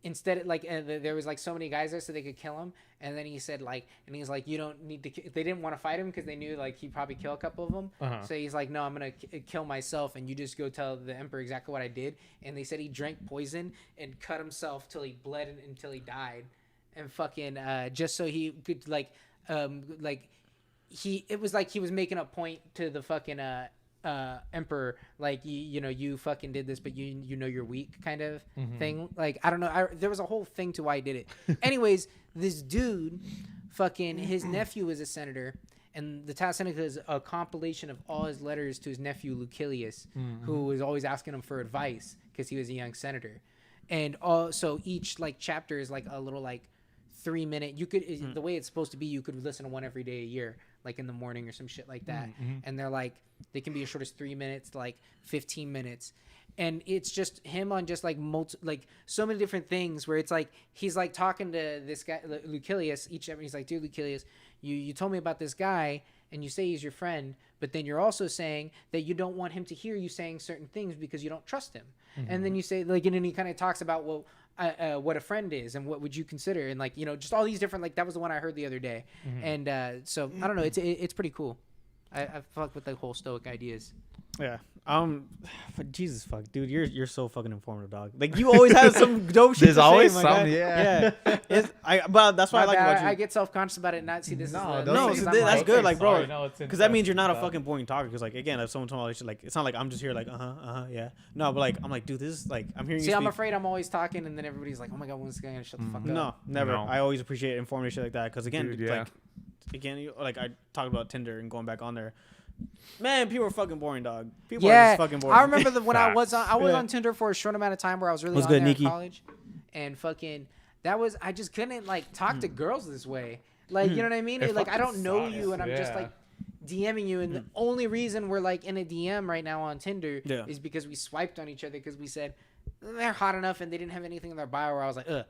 instead like there was like so many guys there so they could kill him, and then he said like, and he's like, you don't need to they didn't want to fight him because they knew like he'd probably kill a couple of them. So he's like, no, I'm gonna kill myself, and you just go tell the emperor exactly what I did. And they said he drank poison and cut himself till he bled until he died, and fucking just so he could like it was like he was making a point to the fucking emperor, like you fucking did this, but you know you're weak, kind of thing. Like I don't know, there was a whole thing to why he did it. Anyways, this dude, fucking his nephew is a senator, and the Tau Seneca is a compilation of all his letters to his nephew Lucilius, who was always asking him for advice because he was a young senator. And so each like chapter is like a little like 3-minute. You could the way it's supposed to be, you could listen to one every day a year, like in the morning or some shit like that. And they're like, they can be as short as 3 minutes to like 15 minutes. And it's just him on just like like so many different things where it's like he's like talking to this guy Lucilius each time. He's like, dude, Lucilius, you told me about this guy and you say he's your friend, but then you're also saying that you don't want him to hear you saying certain things because you don't trust him. And then you say like, and then he kind of talks about, well, what a friend is and what would you consider, and like just all these different, like that was the one I heard the other day. And so I don't know, it's pretty cool. I fuck with the whole Stoic ideas. Yeah. Jesus fuck, dude, you're so fucking informative, dog. Like you always have some dope shit. There's to always say, some, yeah. But that's what I like about you. I get self-conscious about it. Not see this. That's good, like bro, no, because that means you're not a fucking boring talker. Because like again, if someone told me shit, like it's not like I'm just here like yeah. No, but like I'm like, dude, this is like I'm hearing you. See, I'm afraid I'm always talking, and then everybody's like, oh my god, when's this guy gonna shut the fuck up? No, never. No. I always appreciate informative shit like that because again, Dude, yeah. like like I talked about Tinder and going back on there. Man, people are fucking boring, dog. People are just fucking boring. I remember when I was on Tinder for a short amount of time where I was really on there in college, and fucking I just couldn't like talk to girls this way. Like you know what I mean? Like I don't know you, and I'm just like DMing you, and the only reason we're like in a DM right now on Tinder is because we swiped on each other because we said they're hot enough and they didn't have anything in their bio where I was like, ugh.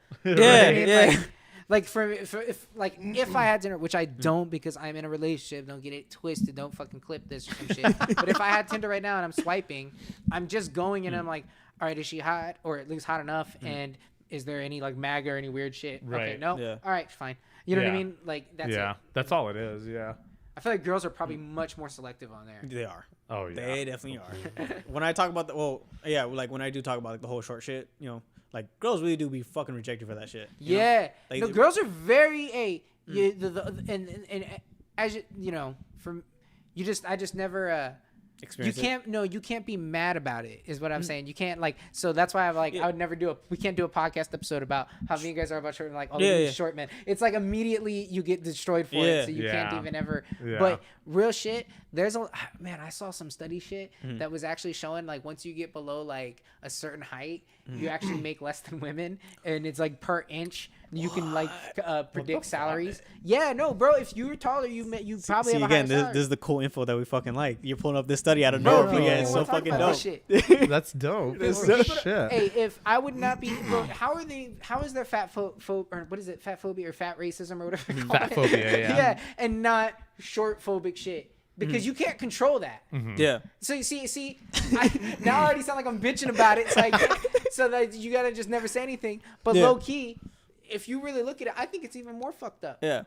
Like if I had Tinder, which I don't because I'm in a relationship, don't get it twisted, don't fucking clip this or some shit. But if I had Tinder right now and I'm swiping, I'm just going and I'm like, all right, is she hot or at least hot enough? And is there any like MAGA or any weird shit? Right. Okay, no. Yeah. All right, fine. You know what I mean? Like that's it. That's all it is. Yeah. I feel like girls are probably much more selective on there. They are. Oh yeah. They definitely are. When I talk about like when I do talk about like the whole short shit, like girls really do be fucking rejected for that shit. You know? Like, no, girls are very and as from I just never experience you can't be mad about it is what I'm saying. You can't so that's why I would never we can't do a podcast episode about how many guys are about short, like short men. It's like immediately you get destroyed for it, so you can't even ever. But real shit, there's I saw some study shit that was actually showing like once you get below like a certain height, you actually make less than women, and it's like per inch you can like predict salaries. Yeah, no, bro. If you were taller, you probably have a higher salary. This is the cool info that we fucking like. You're pulling up this study out of nowhere. Yeah, it's so fucking dope. That's dope. Shit. Hey, if I would not be, bro, how is there fat or what is it, fat phobia or fat racism or whatever? Fat phobia, yeah, and not short phobic shit. Because you can't control that. Yeah. So you see, now I already sound like I'm bitching about it. It's like, so that you gotta just never say anything. But low key, if you really look at it, I think it's even more fucked up. Yeah.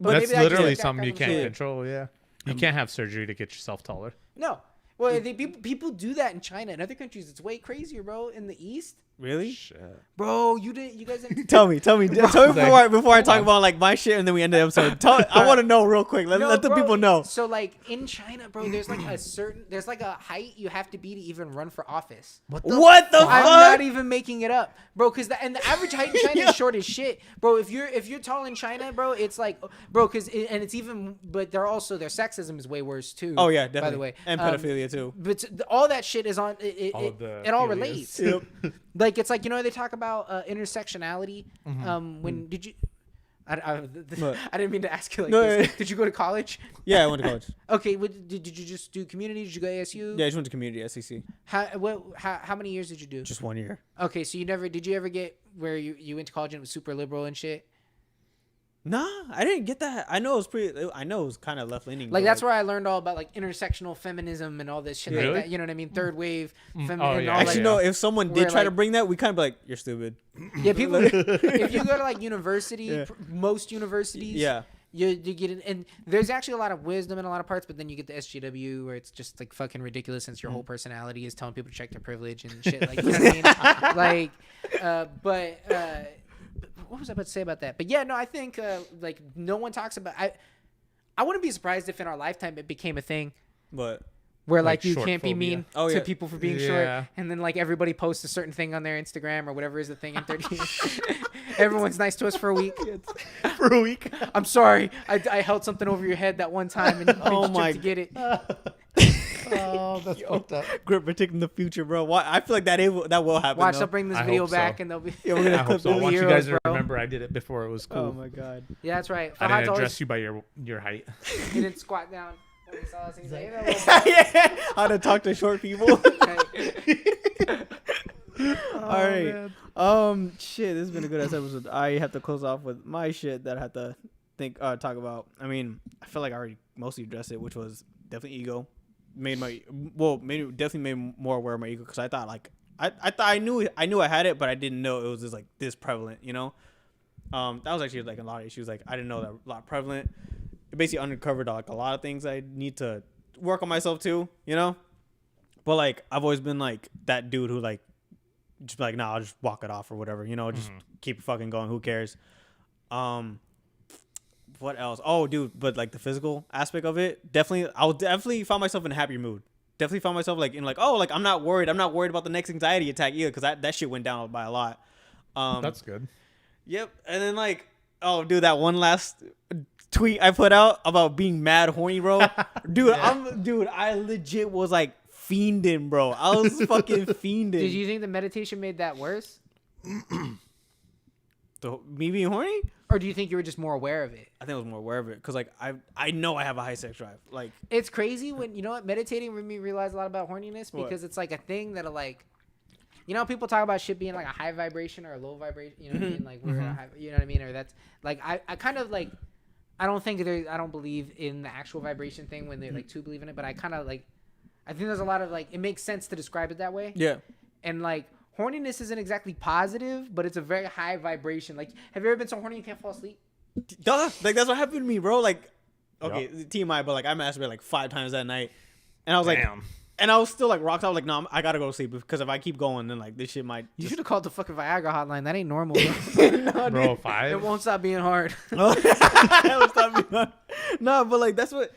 But that's literally something you can't control. Yeah. You can't have surgery to get yourself taller. No. Well, people do that in China. In other countries, it's way crazier, bro. In the East. Really? Shit. Bro, you guys didn't tell me before I talk about like my shit and then we end the episode. I want to know real quick. Let the people know. So like in China, bro, there's like a height you have to be to even run for office. What the fuck? I'm not even making it up, bro. Because the average height in China is short as shit, bro. If you're tall in China, bro, it's like, bro, and it's even, but their sexism is way worse too. Oh yeah, definitely. By the way, and pedophilia too. But all that shit is on it. It all relates. Yep. Like it's like they talk about intersectionality. When did you? I didn't mean to ask you like this. Did you go to college? Yeah, I went to college. Okay, did you just do community? Did you go ASU? Yeah, I just went to community SEC. How many years did you do? Just 1 year. Okay, so did you ever get where you went to college and it was super liberal and shit? Nah, I didn't get that. I know it was kind of left leaning. Like that's where I learned all about like intersectional feminism and all this shit like Really? that. You know what I mean? Third wave feminism. Oh, and yeah, all Actually, that. no. If someone did Where, try to like- bring that, we kind of be like, "You're stupid." Yeah, people. If you go to like university, Yeah. most universities, Yeah. you get in, and there's actually a lot of wisdom in a lot of parts, but then you get the SGW where it's just like fucking ridiculous since your whole personality is telling people to check their privilege and shit. Like, you know what I mean? Like, what was I about to say about that? But yeah, no, I think like no one talks about. I wouldn't be surprised if in our lifetime it became a thing But where Like like you short can't be phobia. mean Oh, to yeah. people for being Yeah. short, and then like everybody posts a certain thing on their Instagram or whatever is the thing in 30 years. Everyone's nice to us for a week. For a week. I'm sorry, I held something over your head that one time and you Oh my- to get it. Oh, that's fucked up. Grip predicting the future, bro. Why? I feel like that will happen. Watch, though. they'll bring this I video hope so. back and they'll be. Yeah, we're I gonna hope clip so. I the want you heroes, guys to bro. remember I did it before it was cool. Oh my god. Yeah, that's right. I Fahad's didn't always address you by your height. he didn't squat down when he saw us. He's like, "Hey, that Yeah, how to talk to short people. little boy." All right. Shit, this has been a good ass episode. I have to close off with my shit that I have to talk about. I mean, I feel like I already mostly addressed it, which was definitely ego. Definitely made more aware of my ego because I thought like I thought I knew I had it, but I didn't know it was just like this prevalent, you know. That was actually like a lot of issues. Like I didn't know that a lot prevalent. It basically uncovered like a lot of things I need to work on myself too, you know. But like I've always been like that dude who like just be like, nah, I'll just walk it off or whatever, you know, just keep fucking going. Who cares? What else? Oh, dude, but like the physical aspect of it, I'll definitely find myself in a happier mood. Definitely found myself like in like, oh, like I'm not worried about the next anxiety attack either, because that shit went down by a lot. That's good. Yep. And then like, oh, dude, that one last tweet I put out about being mad horny, bro. Dude, I legit was like fiending, bro. I was fucking fiending. Did you think the meditation made that worse, Me being horny? or do you think you were just more aware of it? I think I was more aware of it because like I know I have a high sex drive. Like It's crazy when you know what meditating made me realize a lot about horniness What? because it's like a thing that'll like, you know, people talk about shit being like a high vibration or a low vibration. You know what I mean? Like we're at a high, you know what I mean? Or that's like I kind of like I don't believe in the actual vibration thing when they like to believe in it, but I kind of like I think there's a lot of like it makes sense to describe it that way. yeah. And like horniness isn't exactly positive, but it's a very high vibration. Like, have you ever been so horny you can't fall asleep? Duh. Like that's what happened to me, bro. Like okay, TMI, but like I masturbated like 5 times that night. And I was like Damn. and I was still like rocked out like, no, I gotta go to sleep because if I keep going then like this shit might You should have called the fucking Viagra hotline. That ain't normal. Bro. Bro, It 5. won't stop being hard. No, but like that's what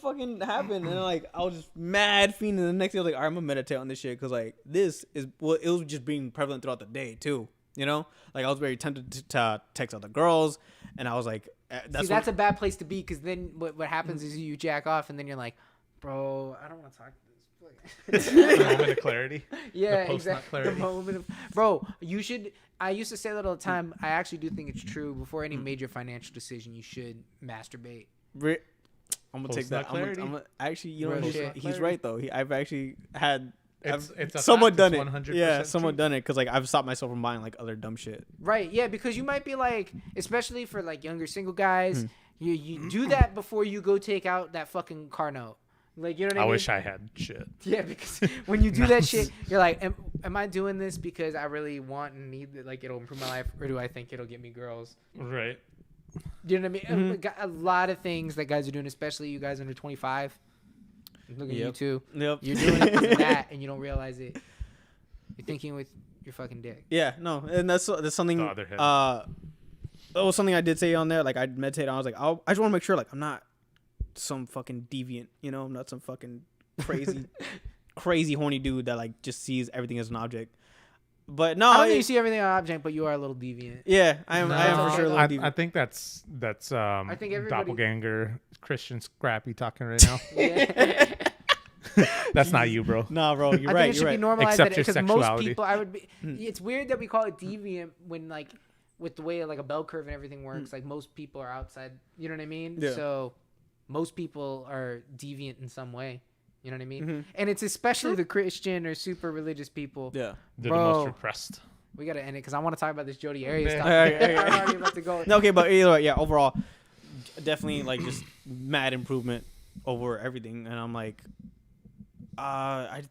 fucking happened, and like I was just mad fiending. The next day, I was like, all right, I'm gonna meditate on this shit because like this is it was just being prevalent throughout the day too. You know, like I was very tempted to text other girls, and I was like, That's a bad place to be because then what happens is you jack off and then you're like, bro, I don't want to talk to this. The moment of clarity. Yeah, post-nut exactly. The clarity. moment of, bro, you should. I used to say that all the time. I actually do think it's true. Before any major financial decision, you should masturbate. I'm gonna take that. Post-nut clarity. Actually, you know, Real he's, shit. he's right though. I've actually had. It's a somewhat fact. done It's it. 100% Yeah, somewhat true. done it because like I've stopped myself from buying like other dumb shit. Right, yeah, because you might be like, especially for like younger single guys, you do that before you go take out that fucking car note. Like, you know what I I mean? wish I had shit. Yeah, because when you do that shit, you're like, am I doing this because I really want and need it, like it'll improve my life, or do I think it'll get me girls? Right. Do you know what I mean? Got a lot of things that guys are doing, especially you guys under 25. Look at you too. Yep. You're doing it because of that, and you don't realize it. You're thinking with your fucking dick. Yeah, no, and that's something. The other head. That was something I did say on there. Like I meditated on. I was like, I just want to make sure like I'm not some fucking deviant. You know, I'm not some fucking crazy horny dude that like just sees everything as an object. But no, I don't think you see everything on object, but you are a little deviant. yeah, I am for sure a little deviant. I think that's I think everybody- doppelganger Christian Scrappy talking right now. Yeah. That's not you, bro. Nah, bro, you're I right. think it should You're be right. normalized Accept your because most sexuality. people, I would be. It's weird that we call it deviant when like with the way like a bell curve and everything works. Like most people are outside. You know what I mean? Yeah. So most people are deviant in some way. You know what I mean? And it's especially the Christian or super religious people. Yeah. They're Bro. the most repressed. We gotta end it because I want to talk about this Jody Arias stuff. Okay. I'm already about to go. No, okay, but either way, yeah, overall, definitely like just mad improvement over everything, and I'm like, I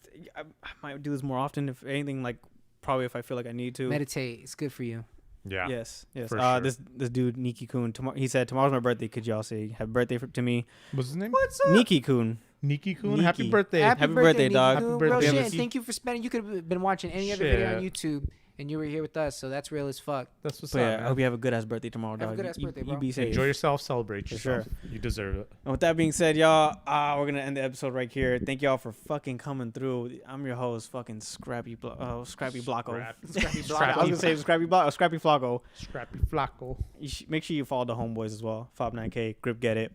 might do this more often if anything. Like probably if I feel like I need to. Meditate. It's good for you. Yeah. Yes. For sure. This dude Nikki Kun. He said tomorrow's my birthday. Could y'all say happy birthday to me? What's his name? What's up? Nikki Kun. Nikki Kun. Nikki. Happy birthday. Happy birthday, Nikki dog. Kun. Happy Real birthday, shit. Nikki. Thank you for spending. You could have been watching any other video on Shit. YouTube, and you were here with us. So that's real as fuck. That's what's But up. yeah, I man. hope you have a good ass birthday tomorrow, Have a dog. good ass birthday, You bro. be safe. Enjoy yourself. Celebrate For yourself. You deserve it. And with that being said, y'all, we're gonna end the episode right here. Thank y'all for fucking coming through. I'm your host, fucking Scrappy Flako. Scrappy I was gonna say Scrappy Flako. Scrappy Flako. Make sure you follow the homeboys as well. Fobb 9K, Grip Get It.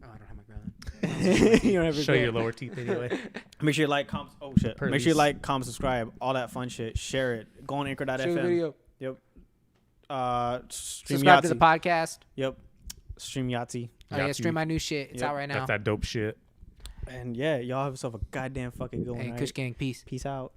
Oh, I don't have my brother. You don't have Show your lower teeth anyway. Make sure you like, comment. Oh shit. Make sure you like, comment, subscribe, all that fun shit. Share it. Go on Share the anchor.fm. video. Yep. Stream Subscribe to Yahtzee. the podcast. Yep. Stream Yahtzee. Oh yeah, Yahtzee. stream my new shit. It's Yep. out right now. That's that dope shit. And yeah, y'all have yourself a goddamn fucking good one. Hey, Right? Kush Gang, peace. Peace out.